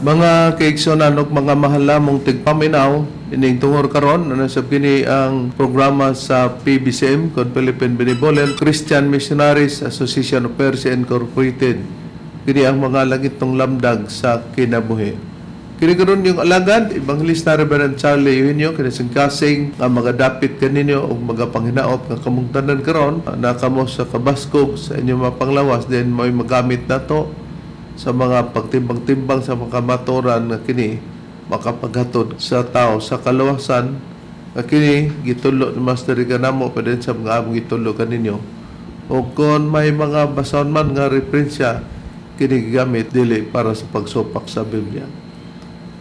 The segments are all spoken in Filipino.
Mga kaigsonan ug mga mahalamong tigpaminaw, ining tungor karon nasab kini ang programa sa PBCM kon Philippine Benevolent Christian Missionaries Association of Persia Incorporated. Kini ang mga langitong lamdag sa kinabuhi. Kini karon yung alagad Evangelista Reverend Charlie Eugenio kini sing kasing nga mga dapit kaninyo ug mga panghinaot nga kamungtanan karon na kamo sa kabaskog sa inyong mga panglawas then may magamit nato sa mga pagtimbang-timbang sa mga matoran nga kini makapaghatod sa tao sa kaluwasan nga kini gitulo ni Master Ganamo pa din sa mga among gitulo kaninyo o kung may mga basahon man nga referensya kini gigamit dili para sa pagsupak sa Biblia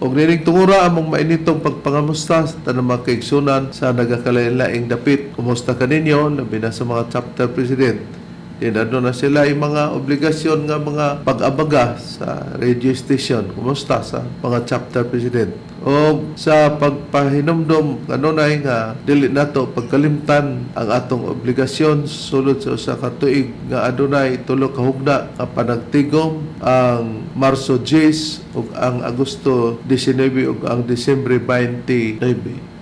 o nining tungura among mainitong pagpangamusta sa tanang mga kaigsunan sa nagakalain-laing dapit. Kumusta kaninyo labi na sa mga chapter president. Dinado na sila yung mga obligasyon nga mga pag-abaga sa radio station. Kumusta sa mga chapter president? O sa pagpahinumdom kanunay nga dili nato pagkalimtan ang atong obligasyon sulod sa usa ka tuig nga adunay tulo ka hugna nga panagtigom ang Marso 10 ug ang Agosto 19 ug ang Disyembre 29.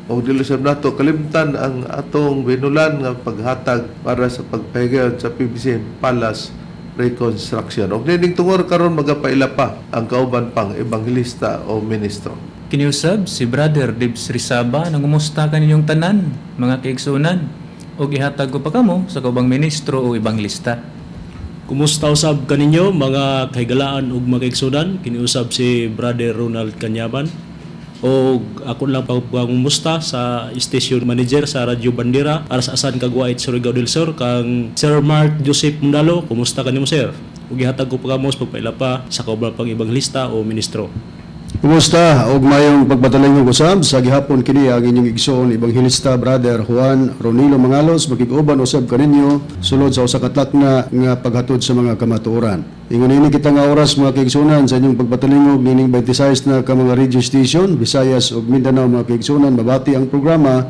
O dilusab nato kalimtan ang atong binulan nga paghatag para sa pagpahigayon sa PBCM Palace Reconstruction. O nining tungor karon magapaila pa ang kauban pang ebanghilista o ministro. Kiniusab si Brother Dibs Rizaba nang umusta kaninyong tanan, mga kaigsunan, o gihatag ko pa kamo sa kaubang ministro o ebanghilista. Kumusta usab kaninyo mga kahigalaan ug mga kaigsunan? Kiniusab si Brother Ronald Canyaban. O ako lang pagkumusta sa station manager sa Radyo Bandera para sa Asan Kagwait, Surigao del Sur kang Sir Mark Joseph Mundalo. Kumusta kanimo sir? Ug gihatag ko pa kamo sa pagpaila pa sa kaubang pang ebanghilista o ministro. Kumusta og mayong pagbatalingog usab sa gihapon kini ang inyong igsoon ebanghilista Brother Juan Ronilo Mangalos makig-uban usab kaninyo sulod sa usa ka takna nga paghatod sa mga kamatuoran. Ingon ini kita nga oras mga kaigsunan sa inyong pagbatalingog nining 26 na ka mga radio station Visayas ug Mindanao mga kaigsunan mabati ang programa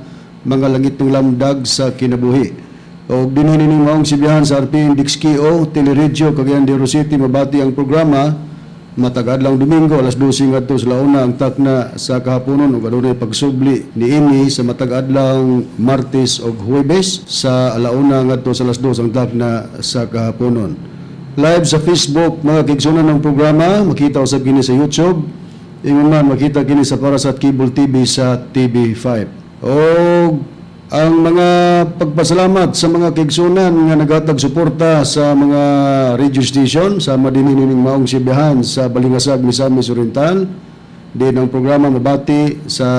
mga langitong lamdag sa kinabuhi. Og dinhi nining maong sibihan sa RPN Dixkio Teleradyo Cagayan de Oro City mabati ang programa matag-adlaw Domingo alas 12 ngadto sa launa ang takna sa kahaponon ug adunay pagsubli niini sa matag-adlaw Martes ug Huwebes sa alauna ngadto sa alas 2 ang takna sa kahaponon. Live sa Facebook mga kaigsunan ng programa makita usab kini sa YouTube ingon man makita kini sa Parasat Cable TV sa TV5. Og ang mga pagpasalamat sa mga kaigsunan nga naghatag suporta sa mga radio station sa madinining maong sibihan sa Balingasag, Misamis Oriental. Din ang programa mabati sa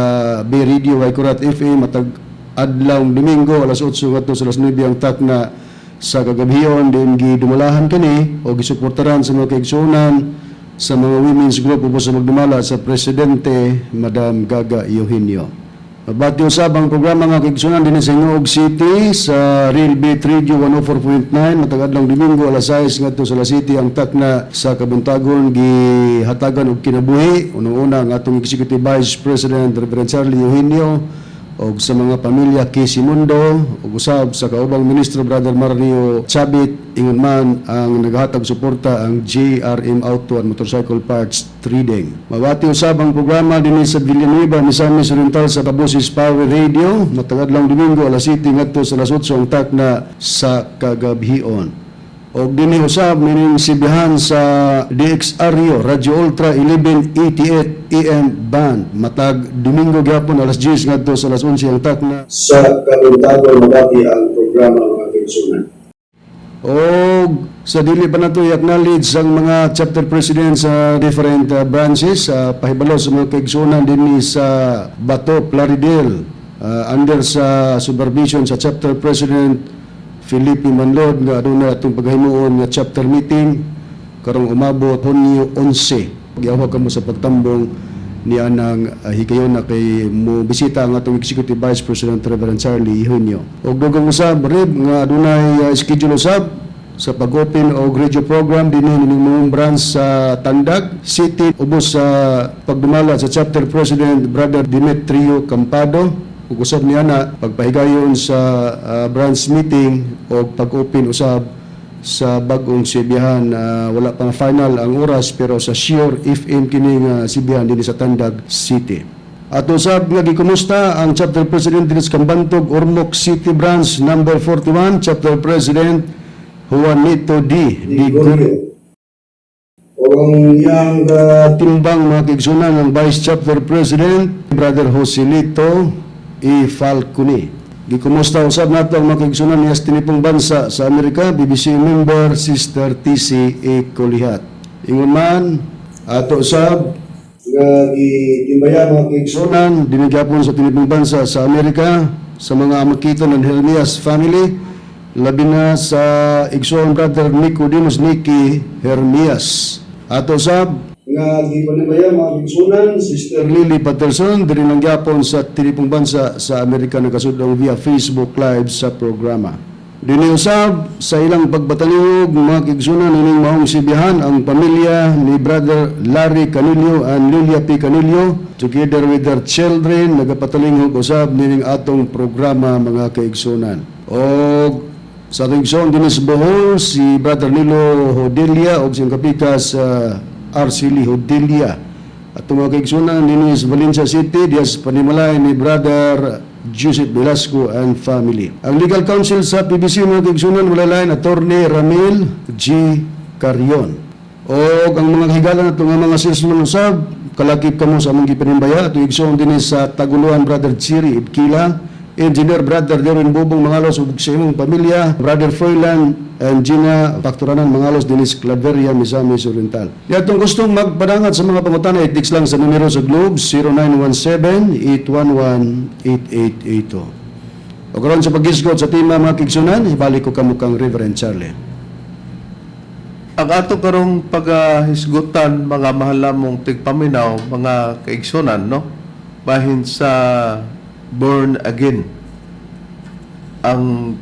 B Radio Waikurat FM matag adlaw Domingo alas 8 ngadto sa alas 9 ang takna sa kagabion din gidumalahan kani o gisuportaran sa mga kaigsunan sa mga women's group upos sa magdumala sa Presidente Madam Gaga Eugenio. Mabati usab ang programa nga kaigsunan din sa Ingog City sa Real Beat Radio 104.9 matag-adlaw Domingo alas 6 ngadto sa La City ang takna sa kabuntagon gihatagan og kinabuhi unang-una ang atong Executive Vice President Reverend Charlie Eugenio og sa mga pamilya Kisimundo ug usab sa kaubang ministro Brother Mario Chabit ingon man ang naghatag suporta ang JRM Auto and Motorcycle Parts Trading. Mabati usab ang programa dinhi sa Villanueva, Misamis Oriental sa Tabusis Power Radio matag-adlaw Domingo alas 7 ngadto sa alas 8 ang takna sa kagabion. Og dinhi usab nining sibihan sa DXRyo Radio Ultra 1188 AM band matag Domingo gyapon alas 10 ngadto sa alas 11 ang takna sa kabuntagon mabati ang programa mga kaigsunan. Og sa dili pa nato i-acknowledge ang mga chapter presidents sa different branches pahibalo sa mga kaigsunan dinhi sa Bato, Plaridel under sa supervision sa chapter president Felipe Manlod nga aduna atong paghimuon nga chapter meeting karong umabot Hunyo 11. Giawag kamo sa pagtambong ni anang higayon na kay mo bisita ang atong Executive Vice President Reverend Charlie Eugenio. Og dugang usab rib nga adunay schedule usab sa pag-open og radio program dinhi ning mong branch sa Tandag City ubos sa pagdumala sa chapter president Brother Demetrio Campado. Ug usab niya na pagpahigayon sa branch meeting o pag-open usab sa bagong sibihan wala pang final ang oras pero sa sure FM kini nga sibihan dinhi sa Tandag City. At usab nga gikumusta ang Chapter President dinhi sa Kambantog Ormoc City Branch number 41, Chapter President Juanito D. Digorio. O ang iyang timbang mga kaigsunan ng Vice Chapter President Brother Joselito E. Falcone. Gikumusta usab nato ang mga kaigsunan niya sa tinipong bansa sa Amerika, BBC member Sister TC A. Colihat. Ingon man, ato usab nga gitimbaya mga kaigsunan dinigyapon sa tinipong bansa sa Amerika sa mga makita ng Hermias family, labi na sa igsoon Brother Nicodemus Nicky Hermias. Ato usab nga gipanibaya mga kaigsunan Sister Lily Patterson diri nang gyapon sa tinipong bansa sa Amerika nakasudong via Facebook Live sa programa. Dini usab sa ilang pagbatalingog mga kaigsunan ining maong sibihan ang pamilya ni Brother Larry Canillo and Lilia P. Canillo together with their children nagapatalingog usab nining atong programa mga kaigsunan. O sa atong igsoon dinhi sa Bohol si Brother Nilo Hodelia og siyang kapikas Arceli Hodelia. At mga kaigsunan dinhi sa Valencia City dias panimalay ni Brother Joseph Velasco and family. Ang legal counsel sa PBC mga kaigsunan wala lain Attorney Ramil G. Carion. O ang mga higala nato nga mga salesman usab kalakip kamo sa among gipanimbaya ato igsoon dinhi sa Taguluhan Brother Chiri Ibkila, Engineer Brother Darwin Bubong Mangalos ug sa imong pamilya, Brother Froilan and Gina Pacturanan Mangalos dinis Claveria, Misamis Oriental. Yatong gustong magpadangat sa mga pangutana, i-text lang sa numero sa Globe 0917-811-8882. O karon sa pag-isgot sa tema mga kaigsunan, ibalik ko kamo kang Reverend Charlie. Ang ato karong paghisgutan mga mahalamong tigpaminaw mga kaigsunan no bahin sa born again. Ang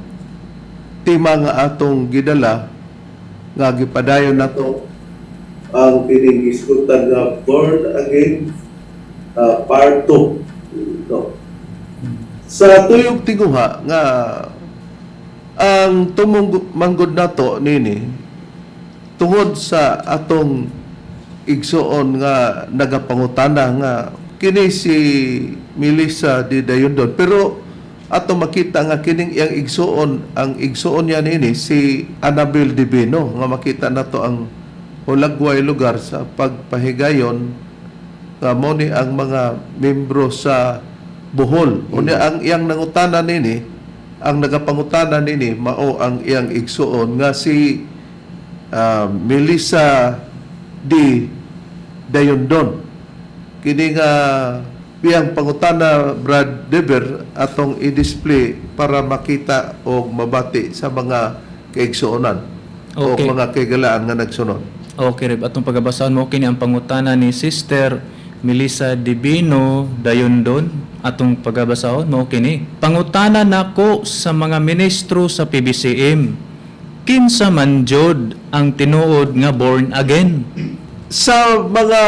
tema nga atong gidala nga gipadayon nato ang pinigisgutan nga born again part 2 no. Sa tuyong tinguha nga ang tumong manggod nato nini tungod sa atong igsuon nga nagapangutana nga kini si Melissa di Dayondon pero ato makita nga kining iyang igsuon ang igsuon niya nini si Annabel Divino nga makita nato ang hulagway lugar sa pagpahigayon nga mo ni ang mga membro sa Bohol. Unya ang iyang nangutana nini ang nagapangutana nini mao ang iyang igsuon nga si Melissa di Dayondon. Kini nga biyang pangutana Brad Deber atong i-display para makita o mabati sa mga kaigsuonan o Okay. mga kaigalaan nga nagsunod. Okay, Reb. Atong pagabasaan mo kini ang pangutana ni Sister Melissa Divino Dayondon. Atong pagabasahon mo kini. Pangutana nako sa mga ministro sa PBCM. Kinsa man jud ang tinuod nga born again? Sa mga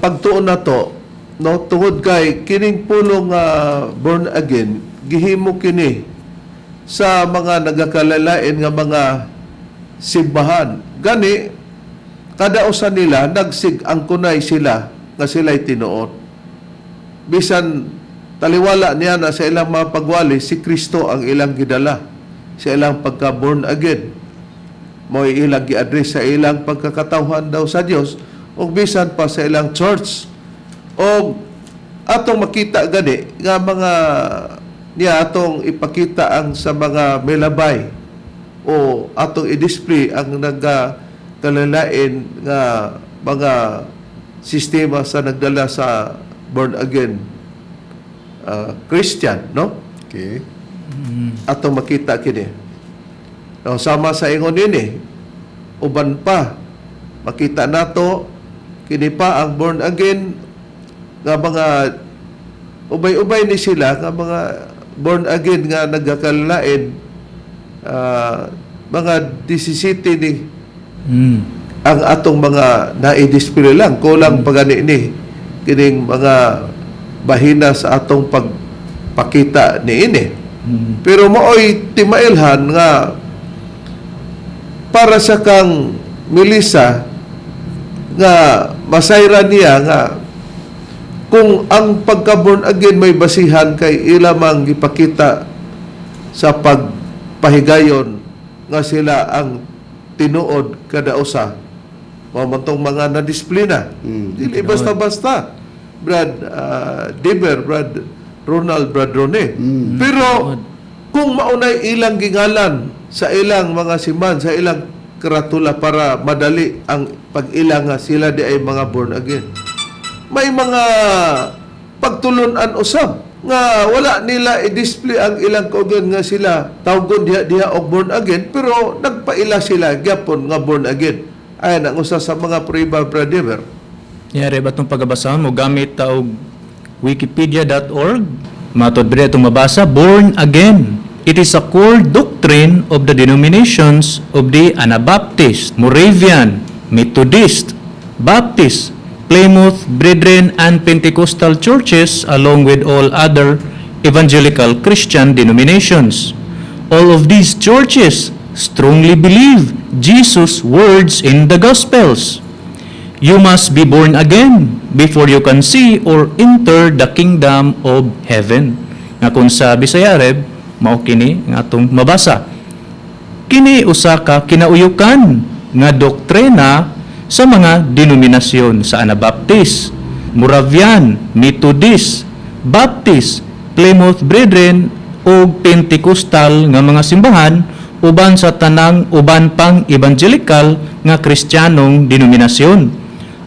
pagtuon na to, no, tungod kay kining pulong born again, gihimo kini sa mga nagakalalain nga mga simbahan. Gani, kada usa nila nagsig-angkunay sila nga sila'y tinuod. Bisan taliwala niya na sa ilang mga pagwali, si Kristo ang ilang gidala sa ilang pagka-born again. Mo ilang gi-address sa ilang pagkakatawhan daw sa Dios o bisan pa sa ilang church. O atong makita gani nga mga niya atong ipakita ang sa mga melabay o atong i-display ang nagkalalain nga mga sistema sa nagdala sa born again Christian, no? Okay. Atong makita kini. No, sama sa ingon nini, uban pa makita nato kini pa ang born again nga mga ubay-ubay ni sila nga mga born again nga nagkakalalain mga 17 ni ang atong mga nai-display lang kulang pagani ni kining mga bahina sa atong pagpakita ni ini. Pero mooy timailhan nga para sa kang Melissa nga masayra niya nga kung ang pagka-born again may basihan kay ilamang gipakita sa pagpahigayon nga sila ang tinuod kada usa. Mamantong mga na-disiplina. Dili basta-basta. Brad Deber, Brad Ronald, Brad Rone. Pero kung maunay ilang gingalan sa ilang mga simbahan, sa ilang karatula para madali ang pag-ilang nga sila di ay mga born again. May mga pagtulunan usab nga wala nila i-display ang ilang kaugan nga sila tawgon diha og born again pero nagpaila sila gyapon nga born again. Ay ang usa sa mga prueba, Brad Deber. Yari ba itong pagbabasahon mo gamit taog wikipedia.org? Matod ba itong mabasa? Born again. It is a core doctrine of the denominations of the Anabaptist, Moravian, Methodist, Baptist, Plymouth Brethren, and Pentecostal churches along with all other evangelical Christian denominations. All of these churches strongly believe Jesus' words in the Gospels. You must be born again before you can see or enter the kingdom of heaven. Nga kung sa Bisaya Reb, mao kini nga atong mabasa. Kini usa ka kinauyukan nga doktrina sa mga denominasyon sa Anabaptist, Moravian, Methodist, Baptist, Plymouth Brethren o Pentecostal nga mga simbahan uban sa tanang uban pang evangelical nga Kristiyanong denominasyon.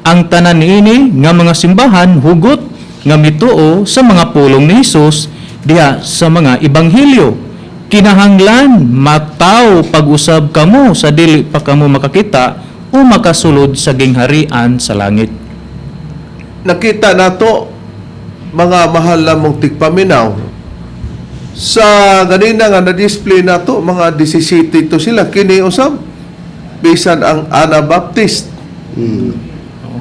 Ang tanan niini nga mga simbahan hugot nga mituo sa mga pulong ni Hesus diha sa mga ebanghelyo. Kinahanglan mataw pag-usab kamo sa dili pa kamo makakita o makasulod sa gingharian sa langit. Nakita nato mga mahal lamong tigpaminaw sa ganina nga na-display nato mga 17 to sila kini usab bisan ang Anabaptist,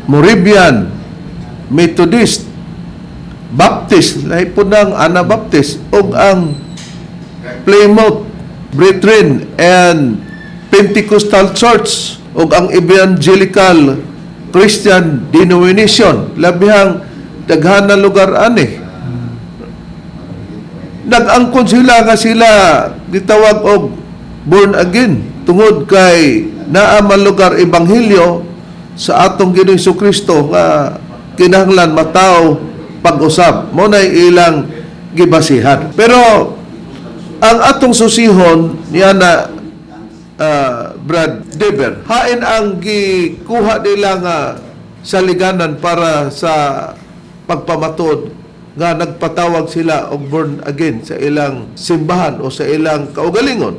Moravian, Methodist, Baptist, lahi po ng Anabaptist ug ang Plymouth Brethren and Pentecostal Church ug ang Evangelical Christian Denomination, labihang daghan na lugar ani. Nag-angkon sila nga sila gitawag og born again tungod kay naa man lugar ebanghelyo sa atong Ginoong Jesucristo nga kinahanglan mataw pag-usab. Mo nay ilang gibasihan. Pero ang atong susihon niya na Brad Deber, hain ang gikuha nila nga saliganan para sa pagpamatod nga nagpatawag sila og born again sa ilang simbahan o sa ilang kaugalingon.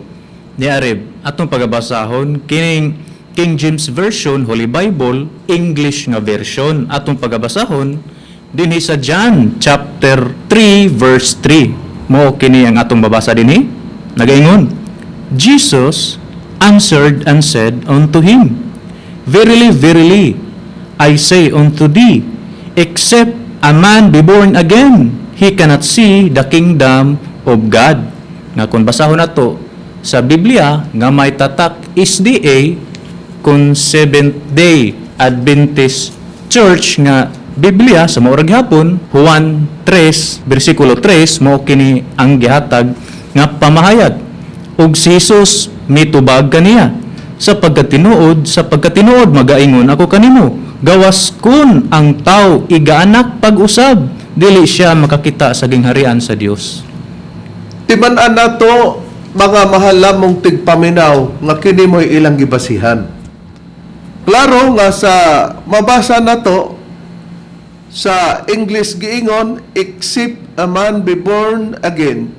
Ni Arib, atong pagabasahon kining King James Version, Holy Bible, English nga version. Atong pagabasahon dinhi sa John chapter 3 verse 3. Mo kini ang atong babasa dinhi. Nagaingon, Jesus answered and said unto him, Verily, verily, I say unto thee, except a man be born again, he cannot see the kingdom of God. Nga kung basahon nato sa Biblia nga may tatak SDA kung Seventh-day Adventist Church nga Biblia sa maurag hapon, Juan 3 versikulo 3 mao kini ang gihatag nga pamahayag. Ug si Jesus mitubag kaniya sa pagkatinuod magaingon ako kanimo, gawas kun ang tao igaanak pag-usab, dili siya makakita sa gingharian sa Dios. Timan-an nato mga mahal lamong tigpaminaw nga kini mo'y ilang gibasihan. Klaro nga sa mabasa nato sa English giingon, except a man be born again,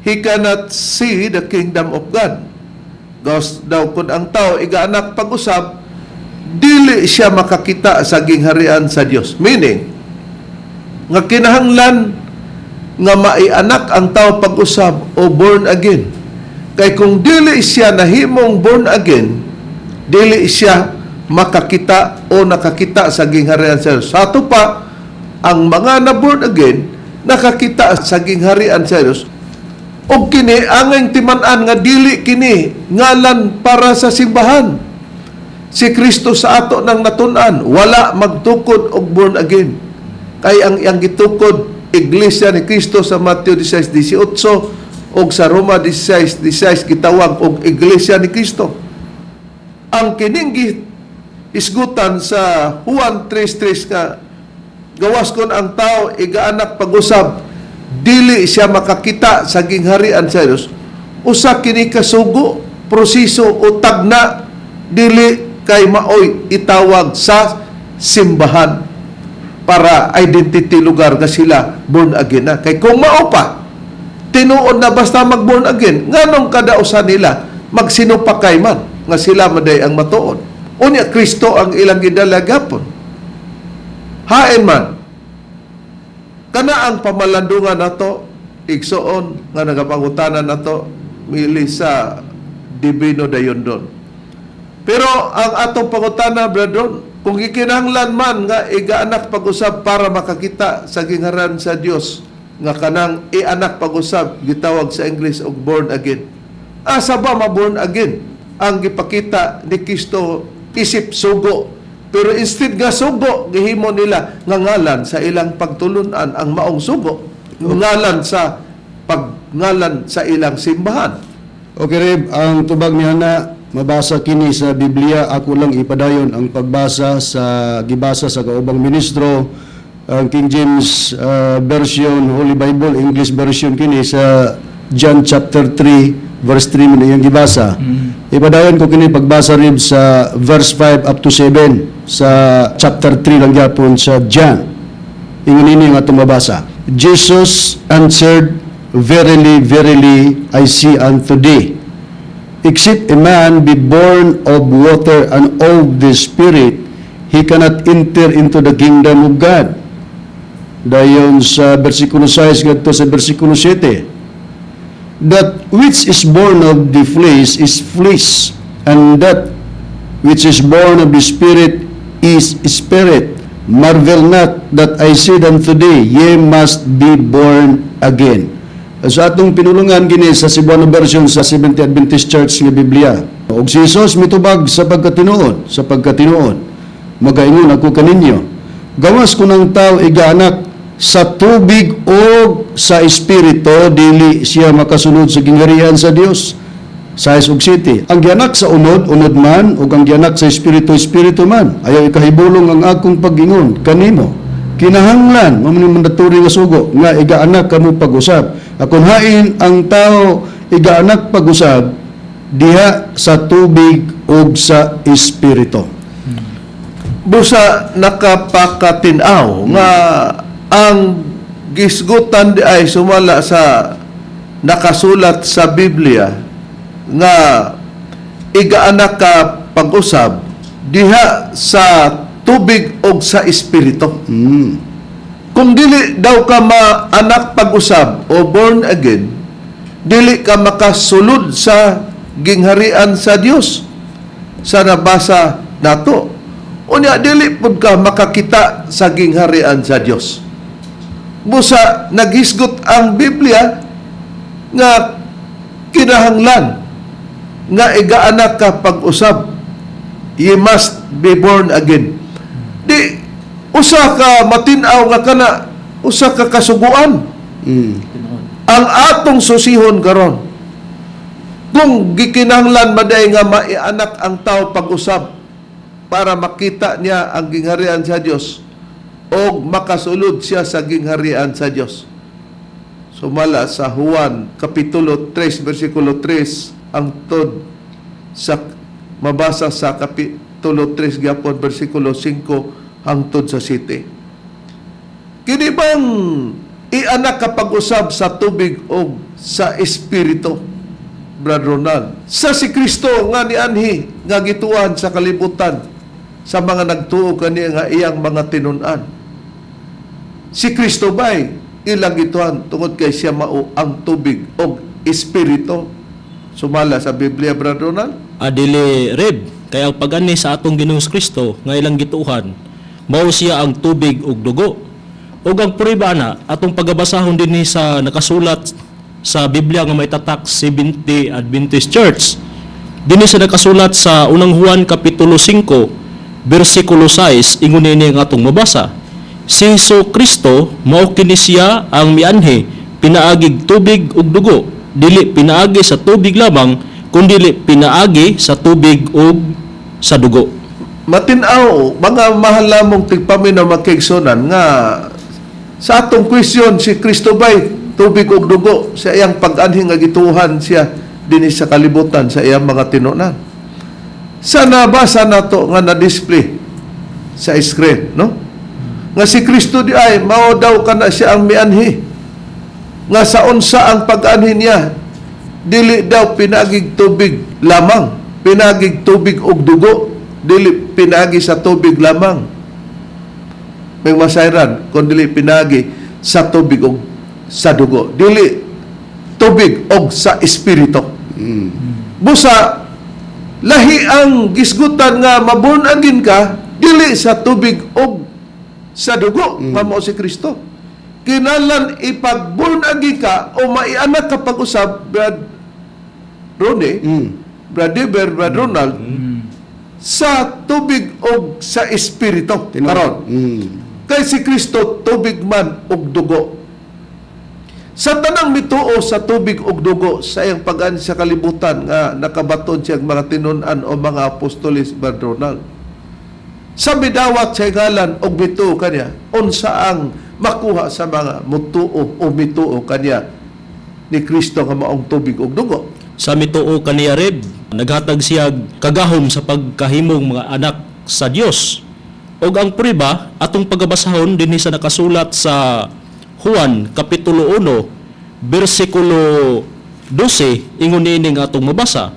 he cannot see the kingdom of God. Gawas daw kung ang tao igaanak pag-usab, dili siya makakita sa gingharian sa Dios. Meaning, nga kinahanglan nga maianak ang tao pag-usab o born again. Kay kung dili siya nahimong born again, dili siya makakita o nakakita sa gingharian sa Diyos. Sa ato pa, ang mga na born again, nakakita sa gingharian sa Diyos Og kini angay timan-an nga dili kini ngalan para sa simbahan. Si Kristo sa ato nang natun-an, wala magtukod og born again. Kay ang gitukod Iglesia ni Kristo sa Mateo 16:18 og sa Roma 16:16 gitawag og Iglesia ni Kristo. Ang kining isgutan sa Juan 3:3 nga gawas kon ang tao igaanak pag-usab dili siya makakita sa gingharian sa Dios. Usa kini kasugo, proseso o tagna dili kay maoy itawag sa simbahan para identity lugar nga sila born again na. Kay kung mao pa, tinuod na basta mag-born again, nganong kadausan nila magsinupakay man nga sila maday ang matuod. Unya, Kristo ang ilang gidalagapon. Hain man, kana ang pamalandungan nato, igsoon nga nagapangutanan nato, mili sa Divino Dayondon. Pero ang atong pangutana, brethren, kung ikinahanglan man nga igaanak pag-usab para makakita sa gingharian sa Dios, nga kanang ianak pag-usab gitawag sa English og born again. Asa ba ma-born again? Ang gipakita ni Kristo isip sugo. Pero instead nga sugo, gihimo nila nga ngalan sa ilang pagtulunan ang maong sugo. Ngalan sa pagngalan sa ilang simbahan. Okay, Reb, ang tubag niya na mabasa kini sa Biblia, ako lang ipadayon ang pagbasa sa gibasa sa kaubang ministro, ang King James version, Holy Bible, English version kini sa John chapter 3, verse 3 man iyang gibasa. Ipadayon ko kini pagbasa rib sa verse 5 up to 7 sa chapter 3 lang gyapon sa John. Ingon ini nga atong mabasa. Jesus answered, "Verily, verily, I say unto thee, except a man be born of water and of the Spirit, he cannot enter into the kingdom of God." Dayon sa versikulo 6 ngadto sa versikulo 7. That which is born of the flesh is flesh, and that which is born of the Spirit is spirit. Marvel not that I said unto thee, ye must be born again. Sa atong pinulungan gini sa Cebuano version sa Seventh Adventist Church nga Biblia. Og si Jesus mitubag sa pagkatinuod. Magaingon ako kaninyo, gawas ko ng tao igaanak sa tubig o sa espiritu, dili siya makasunod sa gingharian sa Dios. Sa og City. Ang gianak sa unod man, ug ang gianak sa espiritu man. Ayaw ikahibulong ang akong pag-ingon kanimo. Kinahanglan, mamuning mandatory nga sugo, nga igaanak kamo pag-usab. Akon hain ang tao igaanak pag-usab, diha sa tubig o sa espiritu. Busa nakapakatinaw nga ang gisgutan di ay sumala sa nakasulat sa Biblia nga igaanak ka pag-usab diha sa tubig o sa espiritu. Kung dili daw ka maanak pag-usab o born again, dili ka makasulod sa gingharian sa Dios. Sa nabasa nato. Unya dili pud ka makakita sa gingharian sa Dios. Busa naghisgot ang Biblia nga kinahanglan nga igaanak ka pag-usab. You must be born again. Di usa ka matinaw nga kana, usa ka kasuguan. Ang atong susihon karon, kung gikinahanglan maday nga maianak ang tao pag-usab para makita niya ang gingharian sa Dios o makasulod siya sa gingharian sa Dios. Sumala sa Juan kapitulo 3 versikulo 3 ang tod sa mabasa sa kapitulo 3 gyapon versikulo 5 hangtod sa 7. Kini bang ianak ka pag-usab sa tubig o sa espiritu, Brother Ronald? Sa si Kristo nga nianhi nga gituan sa kalibutan sa mga nagtuo kaniya nga iyang mga tinun-an. Si Kristo ba'y ilang gituan tungod kay siya mao ang tubig o espiritu? Sumala sa Biblia, Brother Ronald? Adili Reb, kaya ang pag-ani sa atong Ginoong Kristo nga ilang gituhan, mao siya ang tubig ug dugo. Ug ang puriba na atong pagabasahon dinhi sa nakasulat sa Biblia nga may tatak Seventh-day Adventist Church. Dinhi sa nakasulat sa unang Juan kapitulo 5 bersikulo 6 ingon ini nga atong mabasa. Si Hesus Kristo mao kini siya ang mianhi pinaagig tubig ug dugo, dili pinaagi sa tubig lamang kundi pinaagi sa tubig ug sa dugo. Matinaw, mga mahal lamong tigpaminaw makigsunan nga sa atong question si Kristo ba'y tubig ug dugo sa iyang pag-anhi nga gituhan siya dinhi sa kalibutan sa iyang mga tinunan. Sana basa nato nga na-display sa screen, no? Nga si Kristo di ay mao daw kana siya ang mianhi. Nga sa unsa ang pag-anhi niya dili daw pinagig tubig lamang, pinagig tubig ug dugo, dili pinagi sa tubig lamang. May masayran kung dili pinagi sa tubig og sa dugo, dili tubig og sa espiritu. Busa lahi ang gisgutan nga maborn again ka dili sa tubig og sa dugo, nga mao si Kristo. Kinahanglan ipag-born again ka o maianak ka pag-usab, Brad Ronnie, Brad Deber, Brad Ronald, sa tubig o sa espiritu. Karon. Kay si Kristo tubig man og dugo. Sa tanang mituo sa tubig og dugo sa iyang pag-an sa kalibutan nga nakabaton siyang mga tinun-an o mga apostolis, Brad Ronald. Sa midawat sa ngalan og mituo kanya, unsa ang makuha sa mga mutuo o mituo kanya ni Kristo nga maong tubig og dugo? Sa mituo kaniya Reb, naghatag siya kagahom sa pagkahimong mga anak sa Dios. Og ang prueba atong pagabasahon dinhi sa nakasulat sa Juan kapitulo 1 bersikulo 12 ingon niini nga atong mabasa.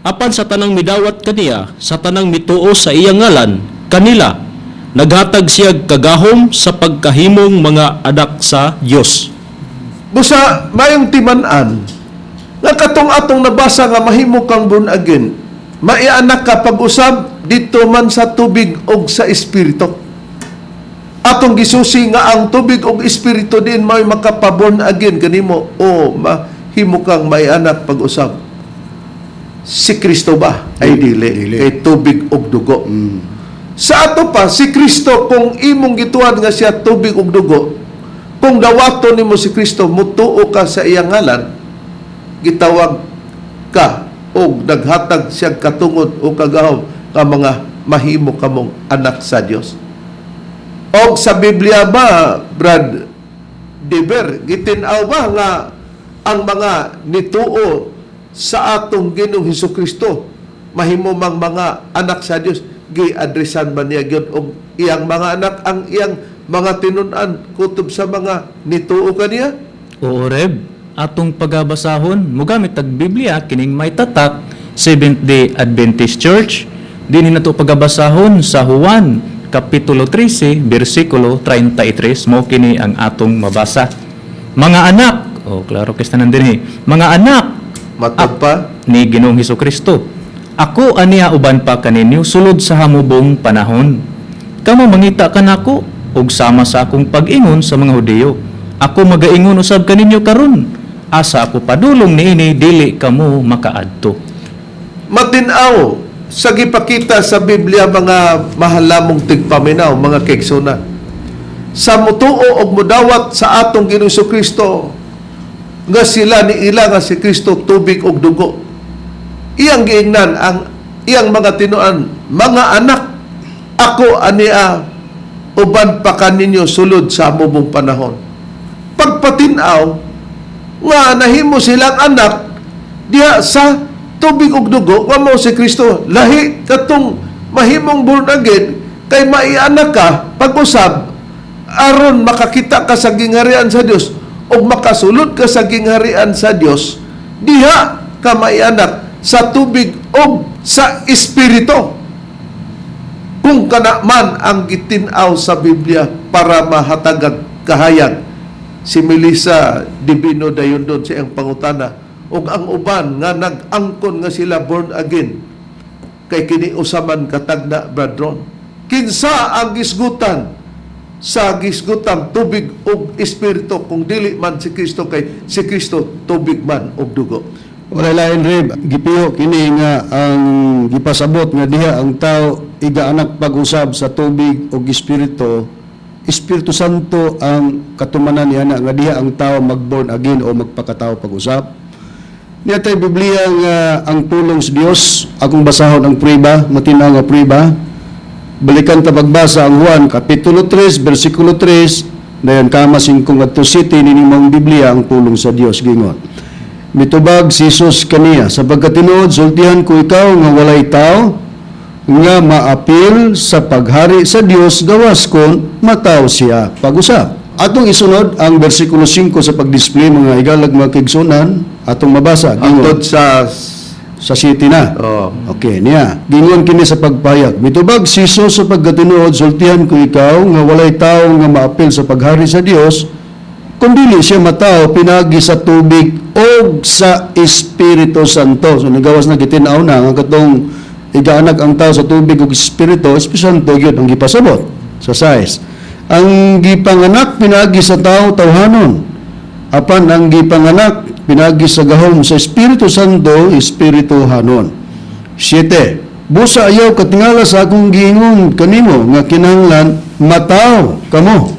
Apan sa tanang midawat kaniya, sa tanang mituo sa iyang ngalan, kanila naghatag siya kagahom sa pagkahimong mga anak sa Dios. Busa mayong timan-an nga katong atong nabasa nga mahimo kang born again, maianak ka pag-usab dito man sa tubig og sa espiritu. Atong gisusi nga ang tubig og espiritu din may makapaborn again kanimo o mahimo kang maianak pag-usab. Si Kristo ba ay dili kay tubig og dugo. Sa ato pa si Kristo kung imong gituan nga siya tubig ug dugo, kung dawaton nimo si Kristo mutuo ka sa iyang ngalan, gitawag ka o naghatag siyang katungod o kagahom ka mga mahimo kamong anak sa Dios. O sa Biblia ba, Brad Deber, gitinaw ba nga ang mga nituo sa atong Ginoong Hesukristo mahimo mang mga anak sa Dios, gi-adresan ba niya gyud og iyang mga anak ang iyang mga tinun-an kutob sa mga nituo kaniya? Oo, Reb. Atong pagabasahon, mugamit tag Biblia, kining may tatak, Seventh-day Adventist Church. Din na ito pagabasahon sa Juan, Kapitulo 13, versikulo 33, mo kini ang atong mabasa. Mga anak, klaro kesta nandun mga anak, Matod pa? ni Ginoong Hesukristo, ako aniya uban pa kaninyo sulod sa hamubong panahon. Kamo mangita ka nako ug sama sa akong pag-ingon sa mga Hudiyo. Ako magaingon usab kaninyo karon. Asa ako padulong niini dili kamo makaadto. Matinaw sa gipakita sa Biblia mga mahalamong tigpaminaw, mga kaigsuna. Sa mutuo og mudawat sa atong Ginoong Hesukristo nga sila ni ila nga si Kristo tubig og dugo. Iyang giingnan ang iyang mga tinuan, mga anak, ako ania uban pa kaninyo sulod sa amubong panahon. Pagpatinaw nga nahimo silang anak diha sa tubig ug dugo nga mao si Kristo, lahi katong mahimong born again kay maianak ka pag-usab aron makakita ka sa gingharian sa Dios o makasulod ka sa gingharian sa Dios, diha ka maianak sa tubig o sa espiritu. Kung kana man ang gitinaw sa Biblia para mahatagag kahayag si Melissa Divino dayon doon sa iyang pangutana ug ang uban nga nag-angkon nga sila born again kay kini usaman katagna, Brad Ron. Kinsa ang gisgutan sa gisgutang tubig ug espiritu, kung dili man si Kristo, kay si Kristo tubig man ug dugo. Wala lain rib, gipiyo kini nga ang gipasabot nga diha ang tao igaanak pag-usab sa tubig o Espiritu. Espiritu Santo ang katumanan niya nga diha ang tao mag-born again o magpakatao pag-usab. Niya tayo Biblia nga ang tulong sa Dios, akong basahon ang prueba, matinaw nga prueba. Balikan ta pagbasa ang Juan kapitulo 3 bersikulo 3 dayon kama 5 ngadto 7 nini mong Biblia ang tulong sa Dios gingon. Mitubag si Jesus kaniya, sapagkat tinuod sultihan ko ikaw nga walay tao nga maapil sa paghari sa Dios gawas kon mataw siya pag-usab. Atong isunod ang bersikulo 5 sa pag-display mga igalag mga kaigsunan atong mabasa Antod gingon sa city na. Okay, niya. Gingon kini sa pagpayag. Mitubag si Jesus sa pagkatinuod sultihan ko ikaw nga walay tao nga maapil sa paghari sa Dios kundili siya matao pinagi sa tubig o sa Espiritu Santo. So nagawas na gitinaw na nga katong igaanak ang tao sa tubig o Espiritu Santo gyud ang gipasabot sa size. Ang gipanganak pinagi sa tao tawhanon. Apan ang gipanganak pinagi sa gahom sa Espiritu Santo, Espiritu hanon. 7. Busa ayaw katingala sa akong giingon kanimo nga kinahanglan mataw kamo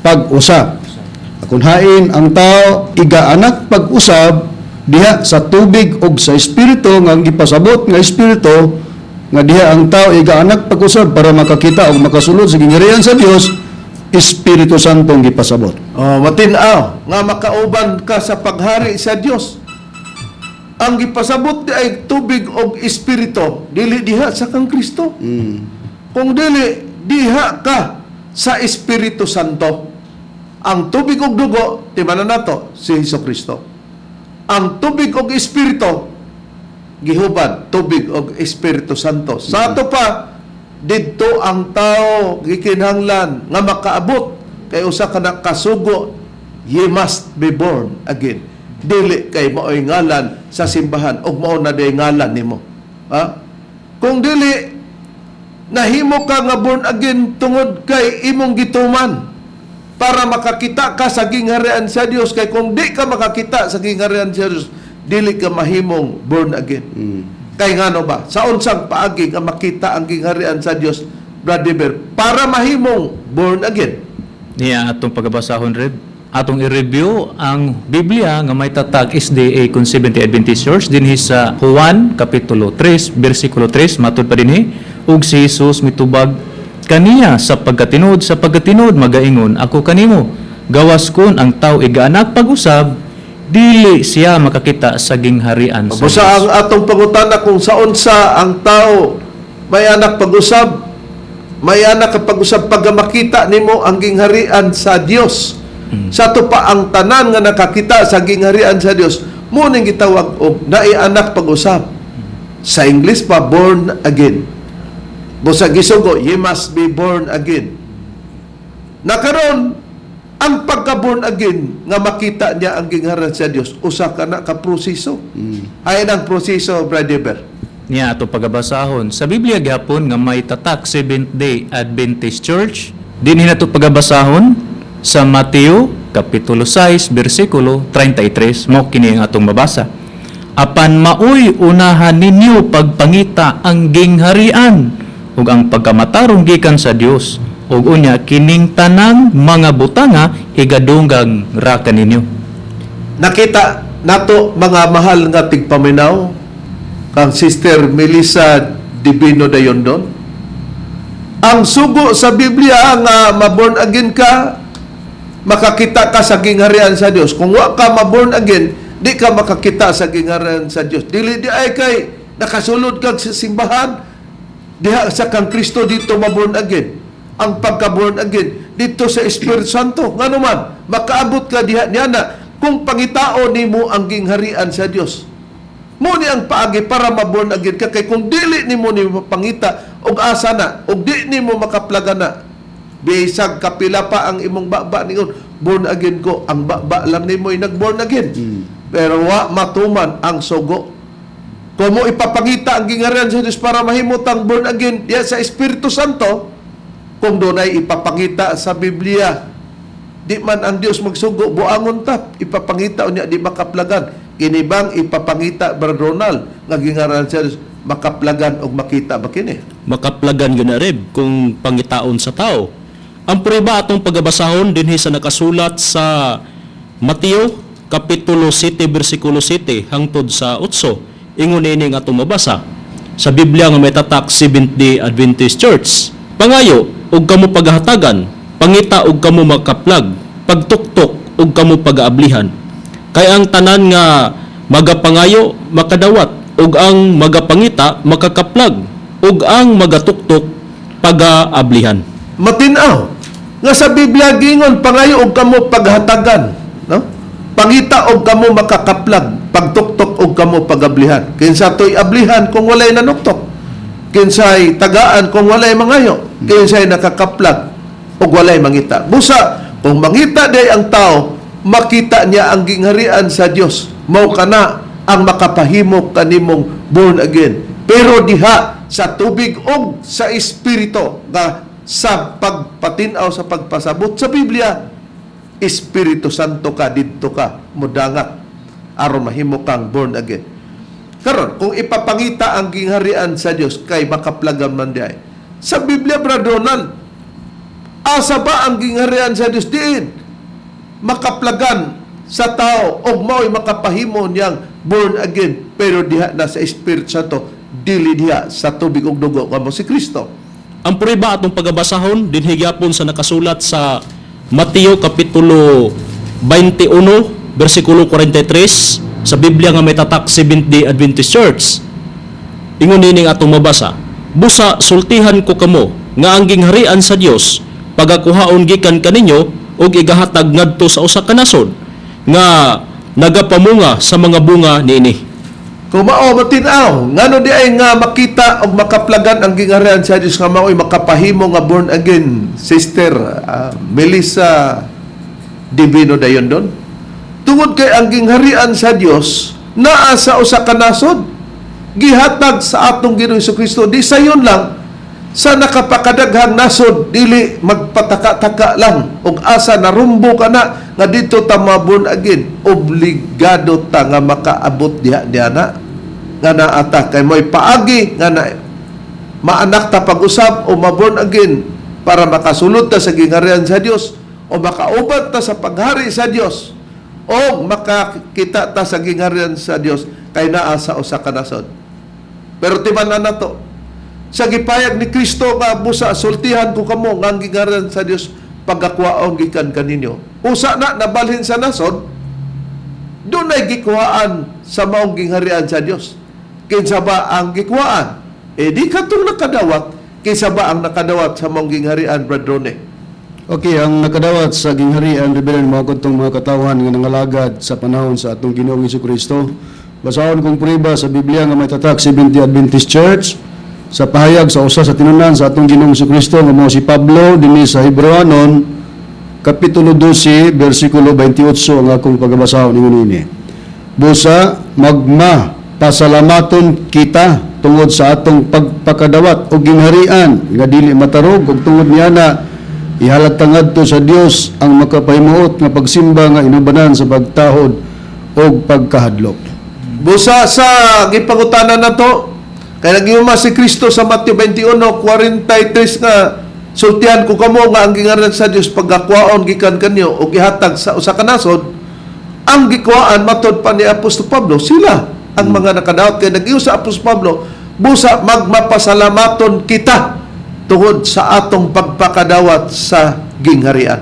pag-usab. Akon hain ang tao igaanak pag-usab diha sa tubig ug sa Espiritu nga ang gipasabot nga Espiritu nga diha ang tao igaanak pag-usab para makakita ug makasulod sa gingharian sa Dios. Espiritu Santo ang gipasabot. Matinaw nga makauban ka sa paghari sa Dios. Ang gipasabot di ay tubig og espiritu, dili diha sa kang Kristo. Kung dili diha ka sa Espiritu Santo, ang tubig og dugo timanan nato si Hesukristo. Ang tubig og espiritu gihubad tubig og Espiritu Santo. Sa ato pa didto ang tao gikinahanglan nga makaabot kay usa ka na kasugo, ye must be born again. Dili kay mao'y ngalan sa simbahan ug mao na day ngalan nimo. Kung dili nahimo ka nga born again tungod kay imong gituman para makakita ka sa gingharian sa Dios, kay kung di ka makakita sa gingharian sa Dios, dili ka mahimong born again. Kay ngano ba? Sa unsang paagi nga makita ang gingharian sa Dios, Brother Ber, para mahimong born again. Niya atong pagbasahon rib. Atong i-review ang Biblia nga may tatag SDA kung Seventh-day Adventist Church dinhi sa Juan kapitulo 3 bersikulo 3 matud pa dinhi ug si Jesus mitubag kaniya sa pagkatinuod magaingon ako kanimo gawas kon ang tao igaanak pag-usab dili siya makakita sa gingharian sa Busa Dios. ang atong pangutana kung sa unsa ang tao may anak pag-usab, may anak ka pag-usab pag makita nimo ang gingharian sa Dios. Sa to pa ang tanan nga nakakita sa gingharian sa Dios, mo ning gitawag og naay anak pag-usab. Sa English pa born again. Busa gisugo, ye must be born again. Nakaron ang pagka-born again nga makita niya ang gingharian sa Dios, usa ka na ka proseso. Ay ang proseso, Brother Ber. Niya atong pagabasahon sa Biblia gyapon nga may tatak Seventh-day Adventist Church dinhi nato pagabasahon sa Mateo kapitulo 6 bersikulo 33 mo kini ang atong mabasa. Apan maoy unahan ninyo pagpangita ang gingharian ug ang pagkamatarong gikan sa Dios ug unya kining tanang mga butanga igadunggang ra kaninyo. Nakita nato mga mahal nga tigpaminaw kang Sister Melissa Divino Dayondon. Ang sugo sa Biblia nga maborn again ka, makakita ka sa gingharian sa Dios. Kung wa ka maborn again, di ka makakita sa gingharian sa Dios. Dili di ay kay nakasulod kag sa simbahan, diha sa kang Kristo dito maborn again. Ang pagka-born again dito sa Espiritu Santo. Ngano man, makaabot ka diha niya na kung pangitao nimo ang gingharian sa Dios. Mo ni ang paagi para maborn again ka, kay kung dili nimo ni pangita og asa na og di nimo makaplaga na, bisag kapila pa ang imong baba ningon born again ko, ang baba lang nimo ay nag-born again. Pero wa matuman ang sugo. Kung mo ipapangita ang gingharian sa Diyos para mahimot ang born again diya sa Espiritu Santo, kung doon ay ipapangita sa Biblia. Di man ang Dios magsugo, buangon tap, ipapangita unya di makaplagan. Kinibang ipapangita, Brother Ronald, nga gingaran siya, makaplagan o makita ba kini? Makaplagan yun na rib kung pangitaon sa tao. Ang prueba atong pagabasahon dinhi sa nakasulat sa Mateo Kapitulo 7, versikulo 7 hangtod sa 8. Ingon ini nga atong mabasa sa Biblia nga may tatak Seventh-day Adventist Church. Pangayo, ug kamo paghatagan, pangita ug kamo makaplag, pagtuktok ug kamo pagaablihan. Kay ang tanan nga magapangayo makadawat, ug ang magapangita makakaplag, ug ang magatuktok pagaablihan. Matinaw nga sa Biblia gingon pangayo og kamo paghatagan, no? Pangita og kamo makakaplag, pagtuktok og kamo pagablihan. Kinsa toy ablihan kung walay nanuktok? Kinsay tagaan kung walay mangayo? Kinsay nakakaplag og walay mangita? Busa kung mangita day ang tao, makita niya ang gingharian sa Dios. Mao kana ang makapahimo kanimong born again. Pero diha sa tubig og sa espiritu nga sa pagpatinaw sa pagpasabot sa Biblia, Espiritu Santo ka didto ka mudangat aron mahimo kang born again. Karon kung ipapangita ang gingharian sa Dios kay makaplagan man diay. Sa Biblia, Brother Ronald, asa ba ang gingharian sa Dios diin? Makaplagan sa tao og mao'y makapahimo niyang born again, pero diha na sa Espiritu Santo, dili diha sa tubig ug dugo kamo si Kristo. Ang prueba atong pagabasahon dinhi gyapon sa nakasulat sa Mateo Kapitulo 21, versikulo 43 sa Biblia nga may tatak Seventh-day Adventist Church. Ingon nining atong mabasa, busa sultihan ko kamo nga ang gingharian sa Dios pagakuhaon gikan kaninyo ug igahatag ngadto sa usa ka nasod nga nagapamunga sa mga bunga niini. Kung mao matinaw, ngano di ay nga makita og makaplagan ang gingharian sa Dios nga mao'y makapahimo nga born again, Sister Melissa Divino dayon don. Tungod kay ang gingharian sa Dios naa sa usa ka nasod, gihatag sa atong Ginoong Jesucristo. Di sayon lang sa nakapakadaghang nasod, dili magpataka-taka lang og asa narumbo ka na nga dito ta born again, obligado ta nga makaabot diha na nga naata kay mo'y paagi nga na maanak ta pag-usab o ma-born again para makasulod ta sa gingharian sa Dios o makaubat ta sa paghari sa Dios o makakita ta sa gingharian sa Dios kay naa sa usa ka nasod. Pero timan na to, sa gipayag ni Kristo nga busa sultihan ko kamo nga ang gingharian sa Dios pagakwaon gikan kaninyo. Usa na nabalhin sa nasod, doon ay gikuhaan sa maong gingharian sa Dios. Kinsa ba ang gikuhaan? Di katong nakadawat, kinsa ba ang nakadawat sa maong gingharian, Brother Rone? Okay, ang nakadawat sa gingharian, Reverend, mga kantong mga katawhan nga nangalagad sa panahon sa atong Ginoong Jesucristo. Basahon kong prueba sa Biblia nga may tatak Seventh-day Adventist Church sa pahayag sa usa sa tinunan sa atong Ginoong Jesucristo nga mao si Pablo dinhi sa Hebreanon Kapitulo 12, versikulo 28 ang akong pagabasahon ingon ini. Busa pasalamaton kita tungod sa atong pagpakadawat o gingharian nga dili matarog ug tungod niana ihalat ngadto sa Dios ang makapahimuot nga pagsimba nga inubanan sa pagtahod o pagkahadlok. Busa sa gipangutanan na to, kaya nagihuma si Kristo sa Mateo 21:43 nga sultihan ko kamo nga ang gingharian sa Dios pagakwaon gikan kanyo o gihatag sa usa ka nasod. Ang gikwaan matod pa ni Apostol Pablo, sila ang mga nakadawat kay nag-ius sa Apostol Pablo, busa magmapasalamaton kita tungod sa atong pagpakadawat sa gingharian.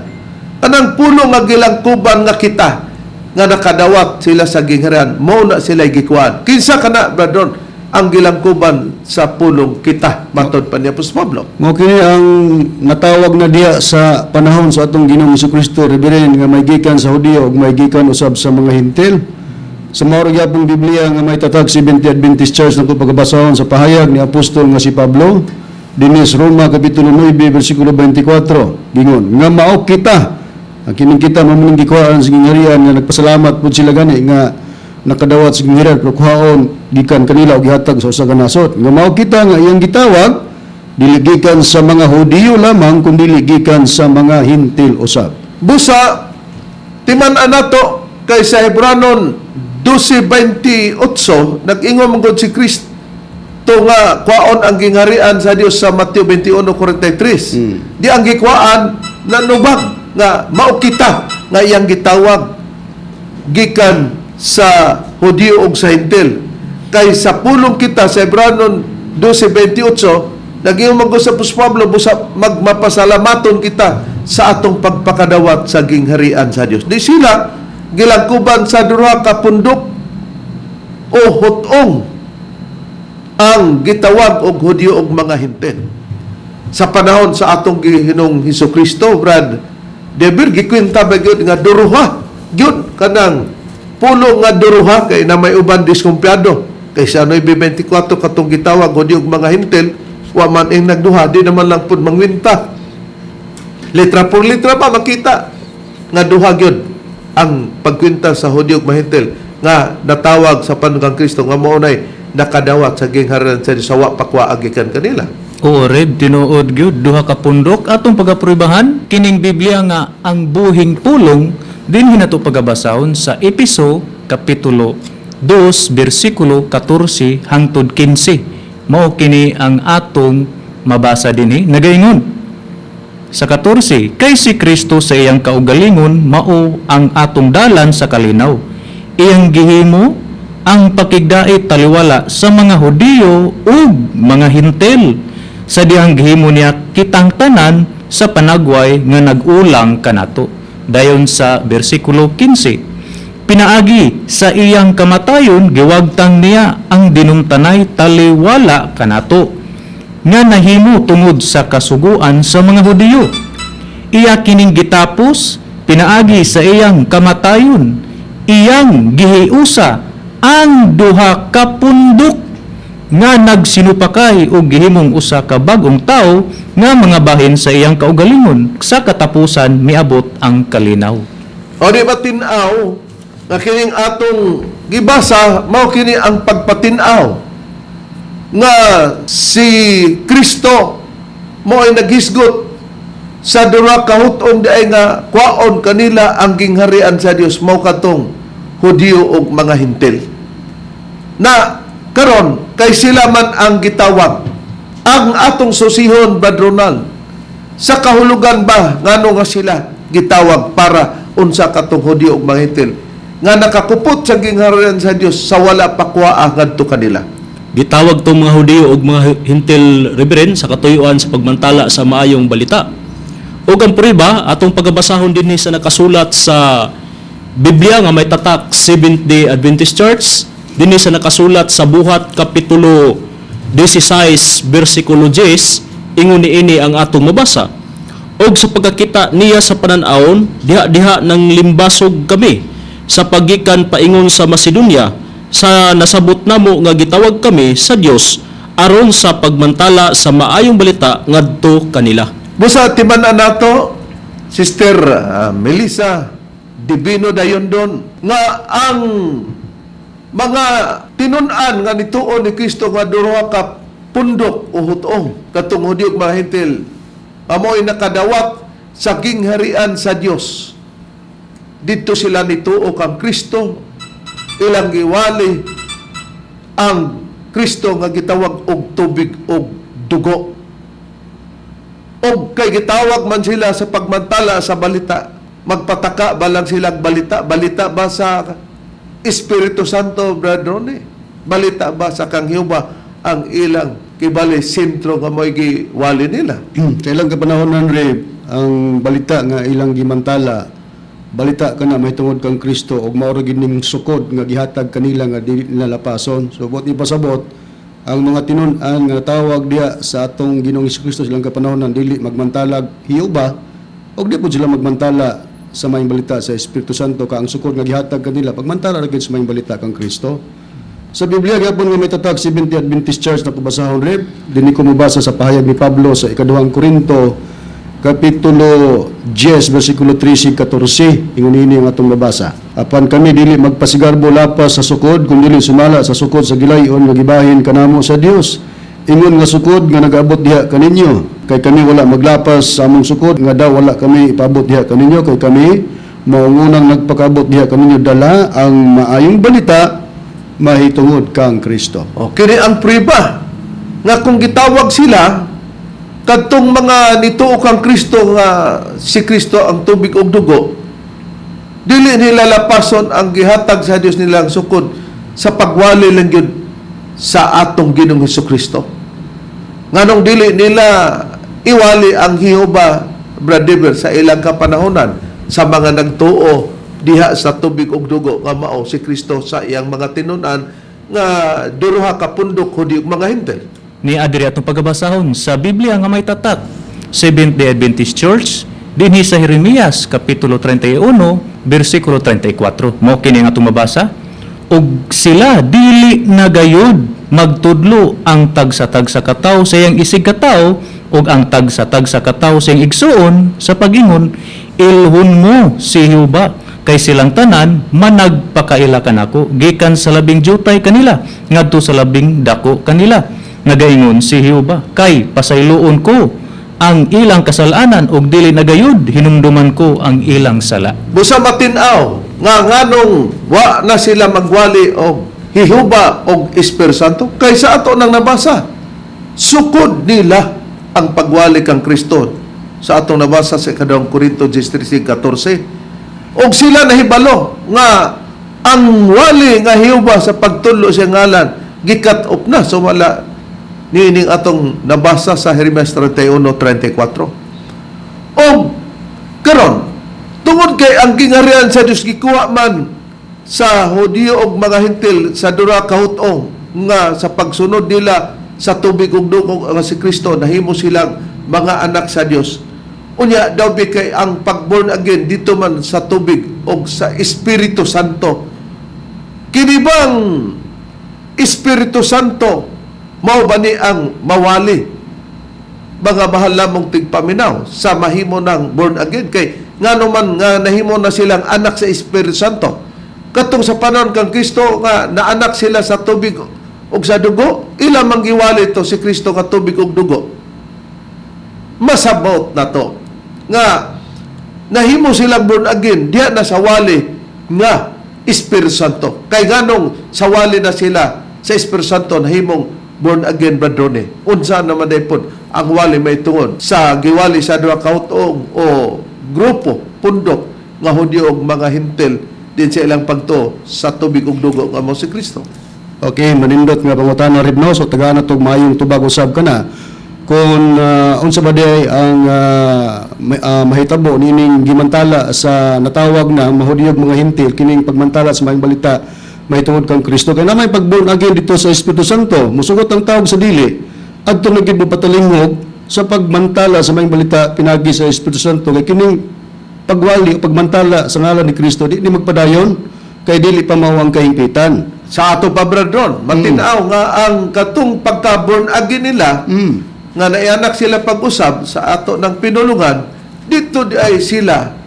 Anang pulo nga gilangkuban nga kita nga nakadawat sila sa gingharian, mao na sila gikwaan. Kinsa kana, Brother, ang gilangkuban sa pulong kita matod pa ni Apostol Pablo? Mao kini ang natawag na diya sa panahon sa atong Ginoong Jesucristo, Reverend, nga may gikan sa Hudiyo ug may gikan usab sa mga Hintil. Sa mao gyapong Biblia nga may tatag Seventh-day Adventist Church na pagabasahon sa pahayag ni apostol nga si Pablo dinhi sa Roma Kapitulo 9 versikulo 24, gingon nga mao kita ang kining kita mamuning gikuhaan sa gingharian nga nagpasalamat pud sila gani nga nakadawat sa gingharian pero kuhaon gikan kanila og gihatag sa usa ka nasod. Nga mao kita nga iyang gitawag dili gikan sa mga Hudiyo lamang kundi dili gikan sa mga Hintil usab. Busa, timan-an nato kay sa Hebranon 12:28, nag-ingon mong si Kristo nga kwaon ang gingharian sa Dios sa Mateo 21:43. Di ang gikwaan na nubag nga mao kita nga iyang gitawag gikan sa Hudiyo ug sa Hintil. Kay sa pulong kita sa Hebranon 12:28, naging mag-usap sa Pablo busa magmapasalamaton kita sa atong pagpakadawat sa gingharian sa Dios. Di sila gilangkuban sa duha ka pundok o hutong ang gitawag og Hudiyo og mga Hintil. Sa panahon sa atong Ginong Hesukristo, Brad Debir, gikwenta ba gyud nga duruha gyud kanang pulo nga duruha kay na may uban diskumpyado kay sa 9:24 katong gitawag Hudiyo og mga Hintil, wa man ing nagduha, di naman lang pud mangwinta. Letra por letra pa makita nga duha gyud ang pagkwenta sa Hudiyo ug mga Hintil nga natawag sa panugang Kristo nga mao nay nakadawat sa gingharian sa Dios sa wa pakwaag gikan kanila. O Reb, tinuod gyud duha ka pundok atong pagaprubahan kining Biblia nga ang buhing pulong dinhi nato pagabasahon sa Epeso kapitulo 2 bersikulo 14 hangtod 15. Mao kini ang atong mabasa dinhi. Nagaingon sa 14, kay si Kristo sa iyang kaugalingon mao ang atong dalan sa kalinaw. Iyang gihimo ang pakigdait taliwala sa mga Hudiyo ug mga Hintil sa dihang gihimo niya kitang tanan sa panagway nga nag-ulang kanato. Dayon sa bersikulo 15, pinaagi sa iyang kamatayon giwagtang niya ang dinumtanay taliwala kanato nga nahimo tungod sa kasuguan sa mga Hudiyo. Iya kining gitapos pinaagi sa iyang kamatayon, iyang gihiusa ang duha ka pundok nga nagsinupakay og gihimong usa ka bag-ong tawo nga mga bahin sa iyang kaugalingon. Sa katapusan miabot ang kalinaw. O di ba tinaw nga kining atong gibasa mao kini ang pagpatinaw nga si Kristo mo ay naghisgot sa duha ka hutong di ay nga kwaon kanila ang gingharian sa Dios mao katong Hudiyo ug mga Hintil. Na karon kay sila man ang gitawag. Ang atong susihon, Brad Ronald, sa kahulugan ba ngano nga sila gitawag para unsa katong Hudiyo ug mga Hintil nga nakakupot sa gingharian sa Dios sa wala pakwaa ngadto kanila. Gitawag tong mga Hudiyo ug mga Hintil, Reverend, sa katuyuan sa pagmantala sa maayong balita. Ug ang prueba atong pagabasahon dinhi sa nakasulat sa Biblia nga may tatak Seventh-day Adventist Church, dinhi sa nakasulat sa Buhat kapitulo 16 bersikulo 10, ingon niini ang atong mabasa. Og sa pagkakita niya sa panan-awon, diha-diha nang limbasog kami sa pagikan paingon sa Macedonia, sa nasabot namo nga gitawag kami sa Dios aron sa pagmantala sa maayong balita ngadto kanila. Busa timan-an nato, Sister Melissa Divino Dayondon, nga ang mga tinun-an nga nituon ni Kristo nga duha ka pundok o hutong katong Hudiyo ug mga Hintil amoy nakadawat sa gingharian sa Dios. Dito sila nituo kang Kristo, ilang giwali ang Kristo nga gitawag og tubig og dugo. Og kay gitawag man sila sa pagmantala sa balita, magpataka ba lang silang balita? Balita ba sa Espiritu Santo, Brad Ronnie? Balita ba sa kang Hiuba ang ilang kibali sentro nga mo'y giwali nila? Kailang kapanahonan rin ang balita nga ilang gimantala, balita ka na may tungod kang Kristo og maura gining sukod nga gihatag kanila nga dili nila lapason. So buti pasabot ang mga tinun-an nga tawag diya sa atong Ginoong Hesukristo silang kapanahonan dili magmantalag Hiuba og di pud sila magmantala sa maayong balita sa Espiritu Santo ka ang sukod nga gihatag kanila pagmantala ra gid sa maayong balita kang Kristo. Sa Biblia gyapon nga may tatag Seventh-day Adventist Church na kubasahon rib dinhi ko mabasa sa pahayag ni Pablo sa ikaduhang Korinto kapitulo 10 bersikulo 13 14 ingon ini ang atong mabasa. Apan kami dili magpasigarbo lapas sa sukod kun dili sumala sa sukod sa gilayon nga gibahin kanamo sa Dios. ingon nga sukod nga nagaabot diha kaninyo kay kami wala maglapas sa among sukod nga daw wala kami ipaabot diha kaninyo kay kami maungunang nagpakaabot diha kaninyo dala ang maayong balita mahitungod kang Kristo. O, kini ang prueba nga kung gitawag sila kadtong mga nituo kang Kristo nga si Kristo ang tubig ug dugo, dili nila lapason ang gihatag sa Dios nilang sukod sa pagwali lang yun sa atong Ginoong Hesukristo. Nganong dili nila iwali ang Jehova Brother sa ilang kapanahonan sa mga nagtuo diha sa tubig ug dugo nga mao si Kristo sa iyang mga tinunan nga duruha ka pundok hudi ug mga Hintil. Ni adiri atong pagbabasahon sa Biblia nga may tatak. Seventh-day Adventist Church dinhi sa Jeremias kapitulo 31 bersikulo 34. Mao kini nga atong mabasa. Og sila dili nagayod magtudlo ang tagsa-tagsa katawo sa iyang isig katawo og ang tagsa-tagsa katawo sa iyang igsuon sa pagingon, ilhon mo si Jehova kay silang tanan managpakaila kanako gikan sa labing jutay kanila ngadto sa labing dako kanila. Nagaingon si Jehova kay pasayloon ko ang ilang kasalanan og dili nagayod hinumduman ko ang ilang sala. Busa matin-aw nga nganong wa na sila magwali og Jehova og Espiritu Santo kaysa ato nang nabasa. Sukod nila ang pagwali kang Kristo sa atong nabasa sa 2 Korinto 13:14. Og sila nahibalo nga ang wali nga Jehova sa pagtulo sa ngalan gikat up na so wala niining atong nabasa sa Jeremias 31:34. Og karon tungod kay ang gingarian sa Dios gikuha man sa Hudiyo og mga Hintil sa dura ka hut-ong nga sa pagsunod nila sa tubig ug dugo nga si Kristo nahimo silang mga anak sa Dios. Unya daw kay ang pag-born again dito man sa tubig og sa Espiritu Santo. Kini bang Espiritu Santo mao ba ni ang mawali mga mahal lamang tigpaminaw sa mahimo ng born again kay ngano man nga nahimo na silang anak sa Espiritu Santo katong sa panahon kang Kristo nga naanak sila sa tubig ug sa dugo ila manggiwali to si Kristo nga tubig ug dugo. Masabot na to nga nahimo silang born again diha na sa wali nga Espiritu Santo kay nganong sa wali na sila sa Espiritu Santo nahimong born again bradrone. Unsa naman daypod ang wali may tungod sa giwali sa duha ka hut-ong o grupo pundok nga Hudiyo ug mga Hintil din sa ilang pagtuo sa tubig ug dugo nga mao si Kristo. Okay, manindot nga pangutana rin no, so taga na itong mayong tubag usab ka na. Kung unsa ba day ang mahitabo nining gimantala sa natawag na mahudiyog mga Hintil, kining pagmantala sa mayong balita, mahitungod kang Kristo. Kaya na may pag-born again dito sa Espiritu Santo, musugot ang tawag sa dili, adto naging patalingog sa pagmantala sa mayong balita, pinagi sa Espiritu Santo, kay kining pagwali o pagmantala sa ngalan ni Kristo, di magpadayon, kay dili pa mawang kahingpitan. Sa ato pa bradron, matinaw nga ang katong pagka-born again nila, nga naianak sila pag-usab sa ato ng pinulungan, dito di ay sila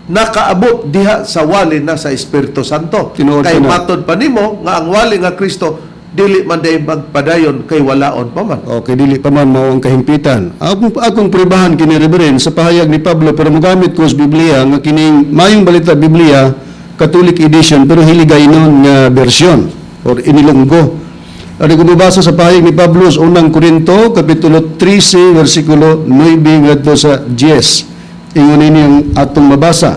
nakaabot diha sa wali na sa Espiritu Santo. Tinuod Kay na. matod pa nimo nga ang wali nga Kristo dili man day magpadayon kay walaon pa man. Okay, dili pa man mao ang kahimpitan. Akong pribahan kini Reverend sa pahayag ni Pablo pero mogamit ko sa Biblia nga kining mayong balita Biblia Catholic edition pero hiligaynon nga version or inilunggo. Ari ko mabasa sa pahayag ni Pablo sa unang Korinto kapitulo 13 versikulo 9 ngadto sa 10. Ingon ini ang atong mabasa.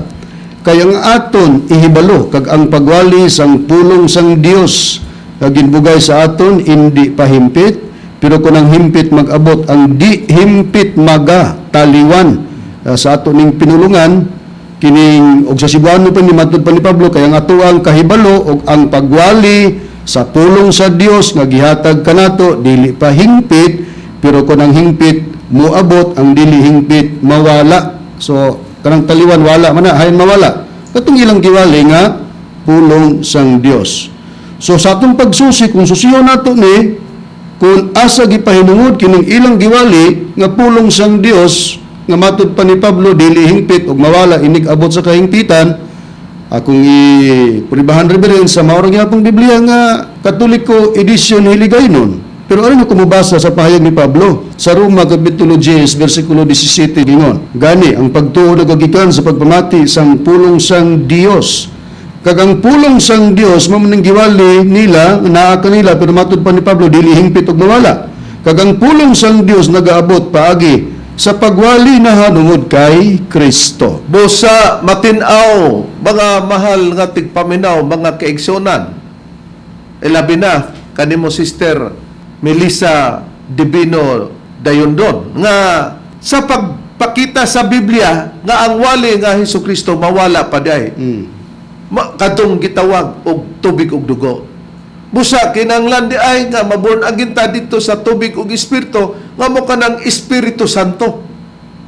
Kaya ang aton ihibalo kag ang pagwali sang pulong sang Dios nga ginbugay sa aton indi pahimpit pero kung ang himpit magabot ang di himpit maga taliwan sa aton ning pinulungan kining og sa Cebuano pa ni matud pa ni Pablo kaya ang ato ang kahibalo og ang pagwali sa pulong sa Dios nga gihatag kanato dili pa himpit pero kung ang himpit moabot ang dili himpit mawala. So, kanang taliwan wala man na, hayon mawala. Katong ilang giwali nga pulong sang Dios. So, sa atong pagsusi, kung susiyon nato ni, kung asa gipahinungod kining ilang giwali nga pulong sang Dios, nga matud pa ni Pablo, dili hingpit o mawala, inig abot sa kahingpitan, akong i-pribahan Reverend sa maurang yapong Biblia nga Katoliko edition hiligaynon. Pero ano na kumubasa sa pahayag ni Pablo sa Roma Kapitulo 10 versikulo 17 gingon, gani ang pagtuo nagagikan sa pagpamati sang pulong sang Dios. Kag ang pulong sang Dios mao man giwali nila naa kanila pero matud pa ni Pablo dili hingpit og mawala. Kag ang pulong sang Dios nagaabot paagi sa pagwali na hanungod kay Kristo. Busa matinaw, mga mahal nga tigpaminaw, mga kaigsunan. Ilabi na, kanimo Sister Melissa Divino Dayondon, nga sa pagpakita sa Biblia, nga ang wali nga Hesukristo mawala pa day. Katong gitawag og tubig ug dugo. Busa kinanglan di ay nga maborn again ta dito sa tubig ug espiritu nga mo kanang Espiritu Santo.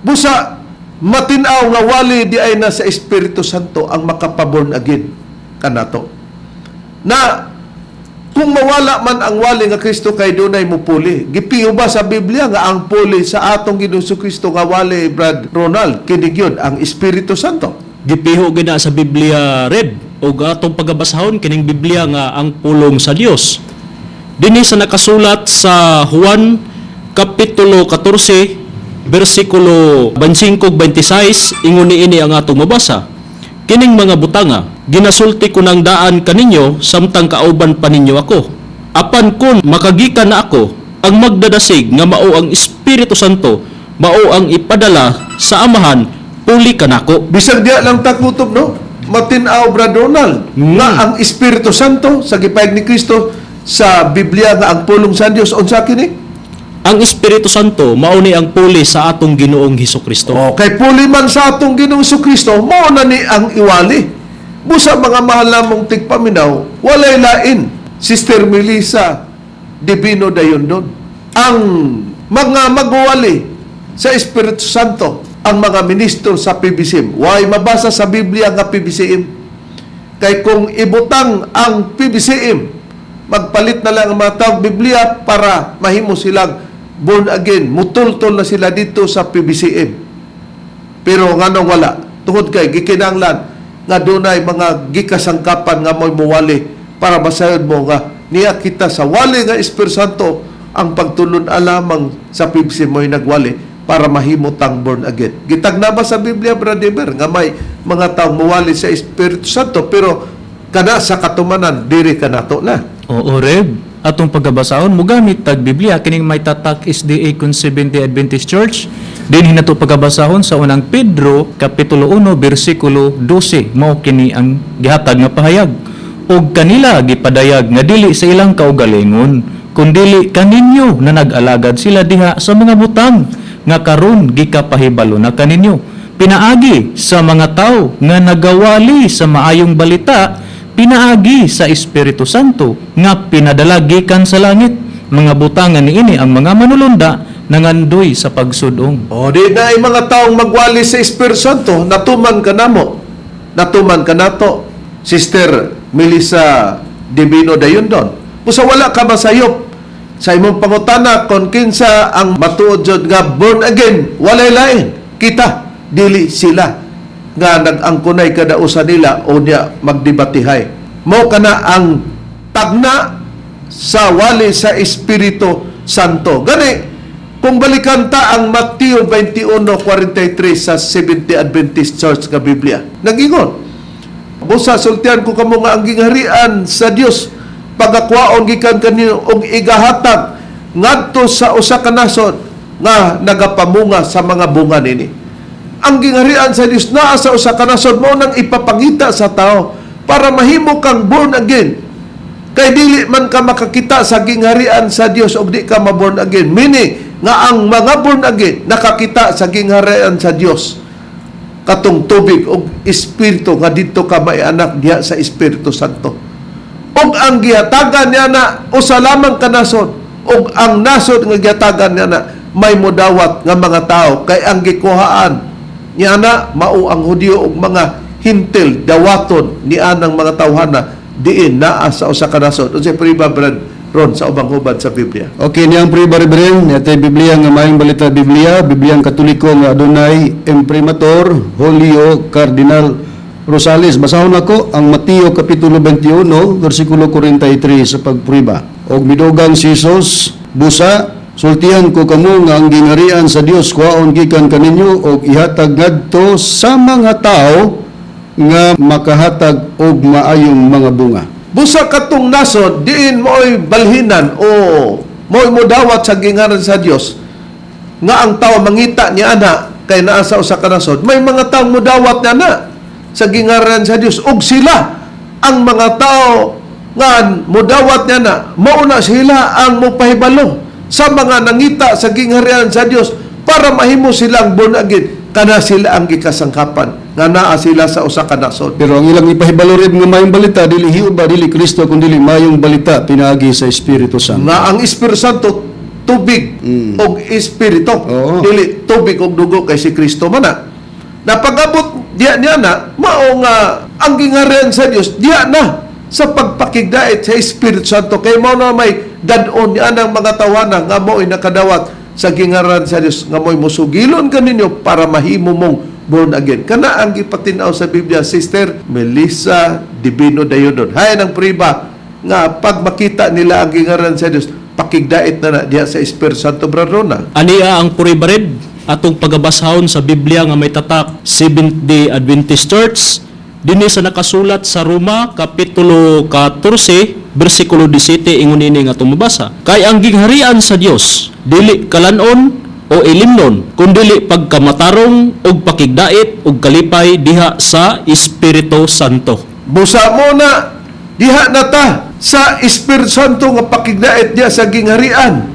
Busa matinaw nga wali di ay na sa Espiritu Santo ang makapaborn again kanato. Na kung mawala man ang wali nga Kristo kay dunay mupuli. Gipiyo ba sa Biblia nga ang puli sa atong Ginoong Kristo nga wali, Brad Ronald, kinig yun, ang Espiritu Santo. Gipiho gina sa Biblia red o atong pagabasahon kining Biblia nga ang pulong sa Dios. Dinhi sa nakasulat sa Juan Kapitulo 14 versikulo 25-26 ingon niini ang atong mabasa. Kining mga butanga, ginasulti ko ng daan kaninyo samtang kauban pa ninyo ako. Apan kun makagikan na ako, ang magdadasig nga mao ang Espiritu Santo, mao ang ipadala sa amahan, puli ka nako. Bisag diya lang takutob, no? Matinaw, Brad Ronald, nga ang Espiritu Santo sa gipayag ni Kristo sa Biblia nga ang pulong sa Dios unsa kini? Ang Espiritu Santo mao ni ang puli sa atong Ginoong Hesukristo. Kay puli man sa atong Ginoong Kristo, mao na ni ang iwali. Busa mga mahal namong tigpaminaw, walay lain, Sister Melissa Divino Dayondon. Ang mga magwali sa Espiritu Santo, ang mga ministro sa PBCM. Why mabasa sa Biblia nga PBCM? Kay kung ibutang ang PBCM, magpalit na lang ang mga taong Biblia para mahimo silang born again. Mutultol na sila dito sa PBCM. Pero nga nang wala, tungod kay gikinanglan nga dunay mga gikasangkapan nga mo'y muwali para basayod mo nga niya kita sa wali nga Espiritu Santo ang pagtulon alamang sa PBCM mo'y nagwali para mahimutang born again. Gitag na ba sa Biblia, Brother Eber, nga may mga taong muwali sa Espiritu Santo pero kana sa katumanan, diri ka nato na. Oo, Reb. Atong pagabasahon mo gamit tag Biblia kining may tatak SDA kun Seventh-day Adventist Church. Dinhi nato pagabasahon sa unang Pedro kapitulo 1 bersikulo 12 mao kini ang gihatag nga pahayag. Og kanila gipadayag nga dili sa ilang kaugalingon kundi kaninyo na nag-alagad sila diha sa mga butang nga karon gikapahibalo na kaninyo. Pinaagi sa mga tao nga nagawali sa maayong balita, pinaagi sa Espiritu Santo nga pinadala gikan sa langit. Mga butangan niini ang mga manulunda nangandoy sa pagsudong. Di na ay mga taong magwali sa Espiritu Santo, natuman ka namo. Natuman ka nato, Sister Melissa Divino Dayondon. Pusa wala ka masayop sa imong pangutana kung kinsa ang matuod jud nga born again, walay lain. Kita, dili sila nga nag-angkunay kada usa nila o niya magdebatihay. Mo kana ang tagna sa wali sa Espiritu Santo. Gani, kung balikan ta ang Mateo 21:43 sa Seventh-day Adventist Church nga Biblia, nagingon, busa sultian ko kamo nga ang gingharian sa Dios pagakwaon gikan kanino og igahatag ngadto sa usa ka nasod nga nagapamunga sa mga bunga nini. Ang gingharian sa Dios naa sa usa ka nasod mao nang ipapangita sa tao para mahimo kang born again. Kay dili man ka makakita sa gingharian sa Dios og di ka ma-born again. Meaning nga ang mga born again nakakita sa gingharian sa Dios katong tubig og espiritu nga dito ka maianak diha sa Espiritu Santo. Og ang gihatagan niya na usa lamang ka nasod og ang nasod nga gihatagan niya na may modawat nga mga tao kay ang gikuhaan niya na mao ang Hudyo ug mga hintil dawaton ni anang mga tawhana diin naa sa usa ka nasod. Unsay priba Brad Ron sa ubang hubad sa Biblia? Okay, niyang pre-barbaren, niyatay Biblia nga maayong balita Biblia, Bibliang Katoliko nga adunay imprimatur, Julio Cardinal Rosales. Basahon ako ang Mateo Kapitulo 21, versikulo 43 sa pagpriba. og midugang si Jesus busa sultihan ko kamo nga ang gingharian sa Dios kuhaon gikan kaninyo og ihatag ngadto sa mga tao nga makahatag og maayong mga bunga. Busa katong nasod, diin mo'y balhinan o mo'y mudawat sa gingaran sa Dios nga ang tao mangita ni ana kay naa sa usa ka nasod. May mga tao mudawat na na sa gingaran sa Dios ug sila ang mga tao nga mudawat niya na mauna sila ang mopahibalo sa mga nangita sa gingharian sa Dios para mahimo silang born again kana sila ang gikasangkapan nga naa sila sa usa ka nasod. Pero ang ilang ipahibalo rin nga mayong balita dili hiuba ba dili Kristo kundi mayong balita pinaagi sa Espiritu Santo. Nga ang Espiritu Santo tubig og espiritu, Oo. dili tubig og dugo kay si Kristo man na. Napag-abot diya niya na mao nga ang gingharian sa Dios diya na sa pagpakigdait sa Espiritu Santo kay mao na may dadon niya ng mga tawanan nga mo'y nakadawat sa gingharian sa Dios nga mo'y musugilon kaninyo para mahimo mong born again. Kana ang gipatinaw sa Biblia, Sister Melissa Divino Dayodon. Hayan ang priba nga pag makita nila ang gingharian sa Dios, pakigdait na diya sa Espiritu Santo, Brother Rona. Ania ang puribared atong pagabasahon sa Biblia nga may tatak Seventh-day Adventist Church dinhi sa nakasulat sa Roma kapitulo 14 bersikulo 17 ingon ini nga atong mabasa. Kay ang gingharian sa Dios dili kalanon o ilimnon kundi pagkamatarong og pakigdait og kalipay diha sa Espiritu Santo. Busa mo na diha na ta sa Espiritu Santo nga pakigdait diya sa gingharian.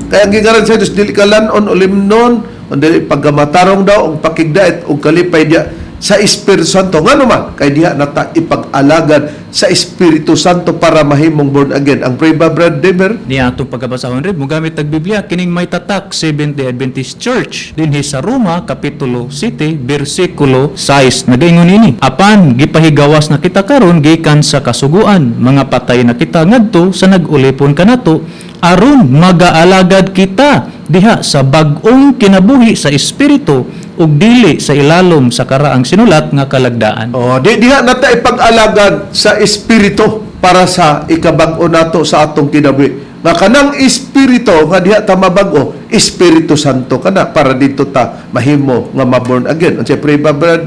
Kaya ang gingharian sa Dios dili kalanon o limnon kundi pagkamatarong daw og pakigdait og kalipay diya sa Espiritu Santo. Nga naman, kay diha na ta ipag-alagad sa Espiritu Santo para mahimong born again. Ang pray ba, Brad Demer? Niya atong pagkabasahon rin, mugamit ang Biblia, kining may tatak, Seventh-day Adventist Church, dinhi sa Roma, Kapitulo 7, versikulo 6, nagaingon ini, apan, gipahigawas na kita karon gikan sa kasuguan, mga patay na kita ngadto sa nag-ulipon kanato, aron mag-aalagad kita diha sa bag-ong kinabuhi sa Espiritu ug dili sa ilalom sa karaang sinulat nga kalagdaan. Diha na ta ipag-alagad sa Espiritu para sa ikabag-o nato sa atong kinabuhi. Nga kanang Espiritu nga diha ta mabag-o, Espiritu Santo kana para dito ta mahimo nga ma-born again. Unsay pray ba, Brad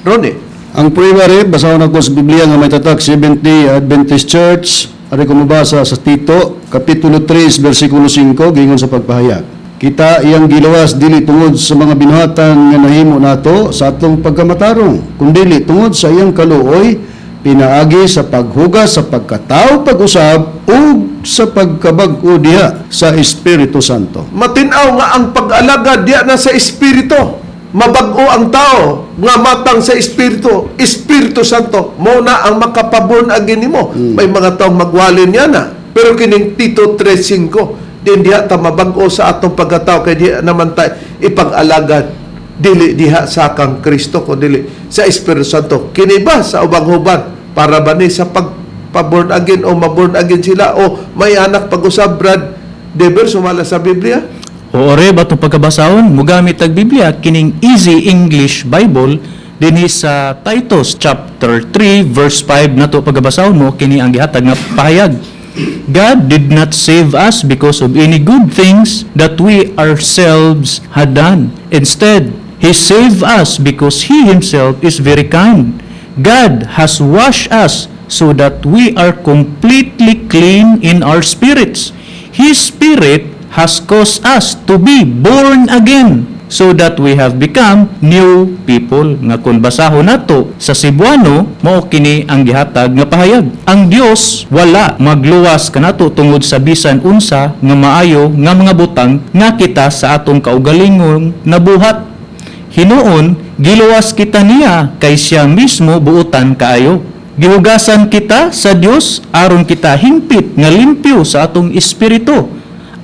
Ronnie? Ang primary, basahon ako sa Biblia nga may tatak Seventh-day Adventist Church. Ari ko mabasa sa Tito, Kapitulo 3, versikulo 5, gingon sa pagpahayag. Kita iyang gilawas dili tungod sa mga binuhatan nga nahimo nato sa atong pagkamatarong, kundi tungod sa iyang kaluoy, pinaagi sa paghugas sa pagkatao pag-usab ug sa pagkabag-o diha sa Espiritu Santo. Matinaw nga ang pag-alagad diya na sa Espiritu. Mabag-o ang tao nga matang sa Espiritu, Espiritu Santo, mo na ang makapaborn again nimo. May mga taong magwalin niya na. Pero kining Tito 3:5, din diha ta mabag-o sa atong pagkatao kay diha naman ta ipag-alagad dili diha sa kang Kristo kundi sa Espiritu Santo. Kini ba sa ubang huban para ba ni sa pagpa-born again o ma-born again sila o may anak pag-usab, Brad Deber, sumala sa Biblia? Oore bato pagkabasahon, mugamit ang Biblia, kining Easy English Bible, dinhi sa Titus chapter 3 verse 5 nato pagkabasahon mo, kini ang gihatag nga pahayag. God did not save us because of any good things that we ourselves had done. Instead, He saved us because He Himself is very kind. God has washed us so that we are completely clean in our spirits. His Spirit has caused us to be born again so that we have become new people. Nga kung basahon nato sa Cebuano, mao kini ang gihatag nga pahayag. Ang Dios wala magluwas kanato tungod sa bisan unsa nga maayo nga mga butang nga kita sa atong kaugalingong nabuhat. Hinuon giluwas kita niya kay siya mismo buutan kaayo. Gihugasan kita sa Dios aron kita hingpit nga limpyo sa atong espiritu.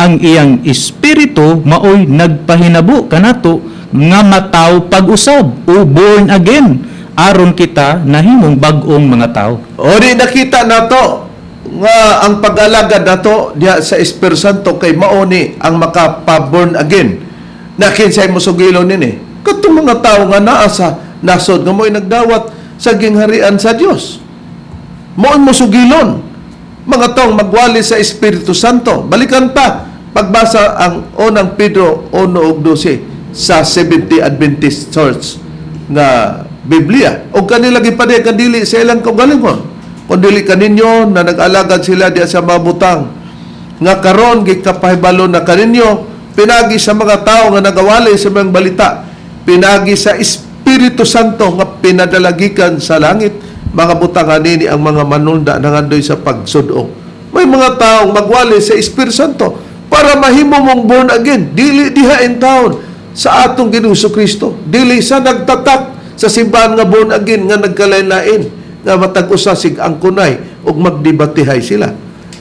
Ang iyang espiritu maoy nagpahinabo kanato nga mataw pag-usab o born again aron kita nahimong bag-ong mga tao. O di nakita nato nga ang pag-alagad nato diha sa Espiritu Santo kay mao ni ang makapa-born again. Nakinsay mo sugilon nini. Katong mga tao nga naa sa nasod nga mo'y nagdawat sa gingharian sa Dios. Mo'y mo sugilon. mga taong magwali sa Espiritu Santo. Balikan pa, pagbasa ang unang Pedro 1:12 sa 70 Adventist Church nga Biblia. O kanila gipade kandili sa ilang kaugalingon. Kundili kaninyo na nag-alagad sila diya sa mabutang nga karon gikapahibalo na kaninyo pinagi sa mga tao nga nagawali sa mga balita, pinagi sa Espiritu Santo nga pinadalagikan sa langit, mga butangan nini ang mga manulda nangandoy sa pagsudong. May mga taong magwali sa Espiritu Santo para mahimo mong born again, dili diha in town sa atong Ginoong Kristo, dili sa nagtatak sa simbahan nga born again nga nagkalain-lain nga matag-usa sig angkunay ug magdebatihay sila.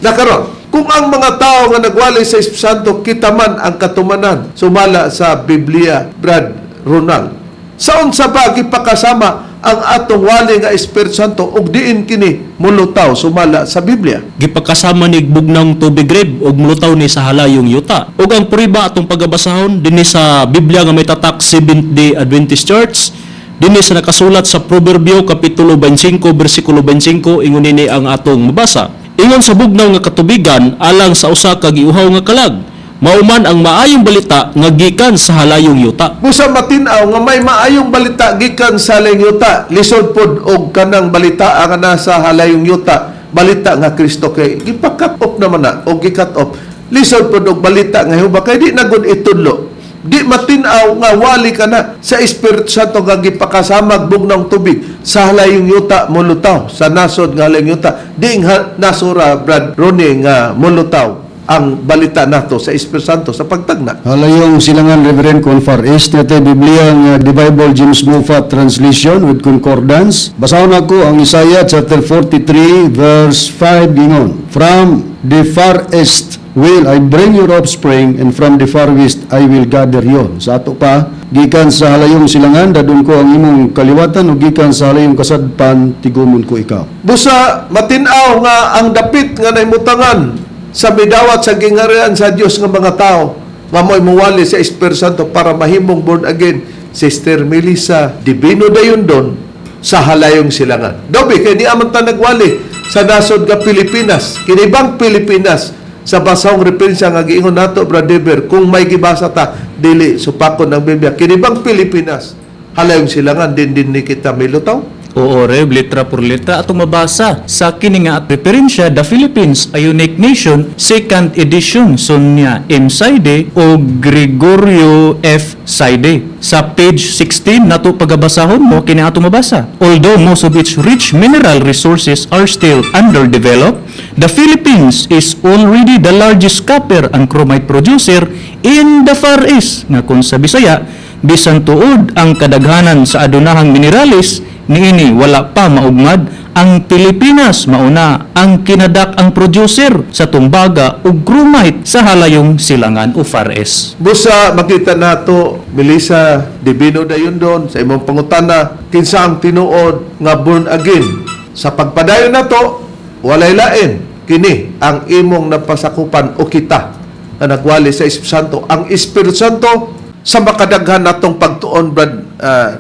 Nakaron, kung ang mga tao nga nagwali sa Espiritu Santo kita man ang katumanan sumala sa Biblia, Brad Ronald, saon sa ba gipakasama ang atong wali nga Espiritu Santo ug diin kini mulutaw sumala sa Biblia? Gipakasama ni bugnang tubig rib ug mulutaw ni sa halayong yuta. Ug ang puriba atong pagabasahon dinhi sa Biblia nga may tatak Seventh-day Adventist Church, dinhi sa nakasulat sa Proverbio kapitulo 25 bersikulo 25 ingon nini ang atong mabasa. Ingon sa bugnaw nga katubigan alang sa usa ka giuhaw nga kalag, mauman ang maayong balita nga gikan sa halayong yuta. Busa matinaw nga may maayong balita gikan sa halayong yuta, lisod pod og kanang balita nga nasa halayong yuta, balita nga Kristo kay gipakat off naman na o gikat off. Lisod pod og balita nga Jehova kay di na gud itudlo. Di matinaw nga wali ka na sa Espiritu Santo nga gipakasamag bugnang tubig sa halayong yuta mulutaw sa nasod nga halayong yuta. Di nga nasura Brad Ronnie nga mulutaw ang balita nato sa Espiritu Santo sa pagtagna. Halayong silangan Reverend Con Far East na Biblia nga The Bible James Moffat Translation with Concordance. Basahon ako ang Isaiah chapter 43 verse 5 gingon. From the far east will I bring your offspring, and from the far west I will gather you. Sa ato pa, gikan sa halayong silangan, dadun ko ang imong kaliwatan, o gikan sa halayong kasadpan, tigumon ko ikaw. Busa matinaw nga ang dapit nga naimutangan sa midawat sa gingarian sa Dios nga mga tao nga mo'y muwali sa Espiritu Santo para mahimong born again, Sister Melissa Divino Dayondon sa halayong silangan. Dobi kay di aman ta nagwali sa nasod nga Pilipinas, kinibang Pilipinas sa basahong referensya nga giingon nato Brother, kung may gibasa ta dili supakon ang Biblia kinibang Pilipinas halayong silangan din ni kita milutaw. Oo, Reb, letra por letra atong mabasa sa kini nga at referensya, The Philippines, a Unique Nation, 2nd edition, Sonia M. Saide o Gregorio F. Saide. Sa page 16 nato pagabasahon mo kini atong mabasa. Although most of its rich mineral resources are still underdeveloped, the Philippines is already the largest copper and chromite producer in the Far East. Nga kung sa Bisaya, bisan tuod ang kadaghanan sa adunahang mineralis, niini wala pa maugmad ang Pilipinas mauna ang kinadak ang producer sa tumbaga ug chromite sa halayong silangan o Far East. Busa makita nato Melissa Divino Dayondon sa imong pangutana kinsa ang tinuod nga born again. Sa pagpadayon nato walay lain kini ang imong napasakupan o kita na nagwali sa Espiritu Santo. Ang Espiritu Santo sa makadaghan natong pagtuon, Brad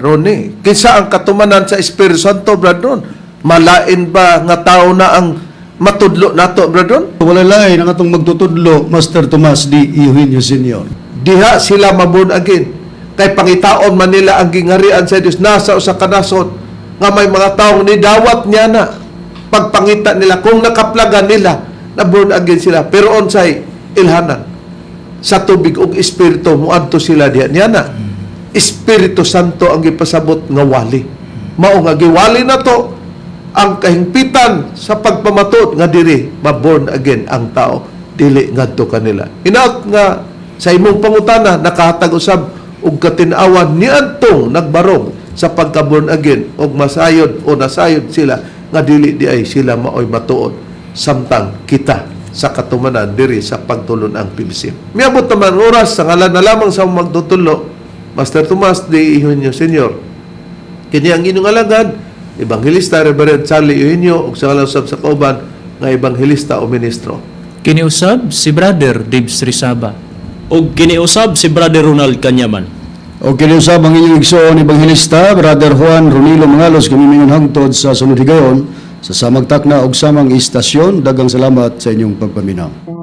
Ronnie. Kinsa ang katumanan sa Espiritu Santo, Brad Ron? Malain ba nga tao na ang matudlo nato, Brad Ron? Wala lain ang atong magtutudlo, Master Tomas D. Eugenio Sr. Diha sila maborn again. Kay pangitaon man nila ang gingarian sa Dios nasa usa ka nasod nga may mga taong nidawat niya na pagpangita nila kung nakaplagan nila na born again sila. Pero unsay ilhanan sa tubig ug espiritu muadto sila diha niya na. Espiritu Santo ang gipasabot nga wali. Mao nga giwali na to ang kahingpitan sa pagpamatud nga diri ma-born again ang tao dili ngadto kanila. Hinaut nga sa imong pangutana nakahatag usab og katin-awan niadtong nagbarog sa pagka-born again og masayod o nasayod sila nga dili di ay sila maoy matuod samtang kita sa katumanan diri sa pagtulon ang PBCM. Miabot naman oras sa ngalan na lamang sa magtutulo, Master Tomas D. Eugenio Sr. Kini ang inyong alagad, Evangelista Reverend Charlie Eugenio ug sa ngalan usab sa kauban nga Evangelista o Ministro. Kiniusab si Brother Dibs Rizaba. Og kiniusab si Brother Ronald Canyaman. O kiniusab ang inyong igsoon Evangelista, Brother Juan Ronilo Mangalos, kami mingon hangtod sa sunod higayon, sa samang takna og samang istasyon. Daghang salamat sa inyong pagpaminaw.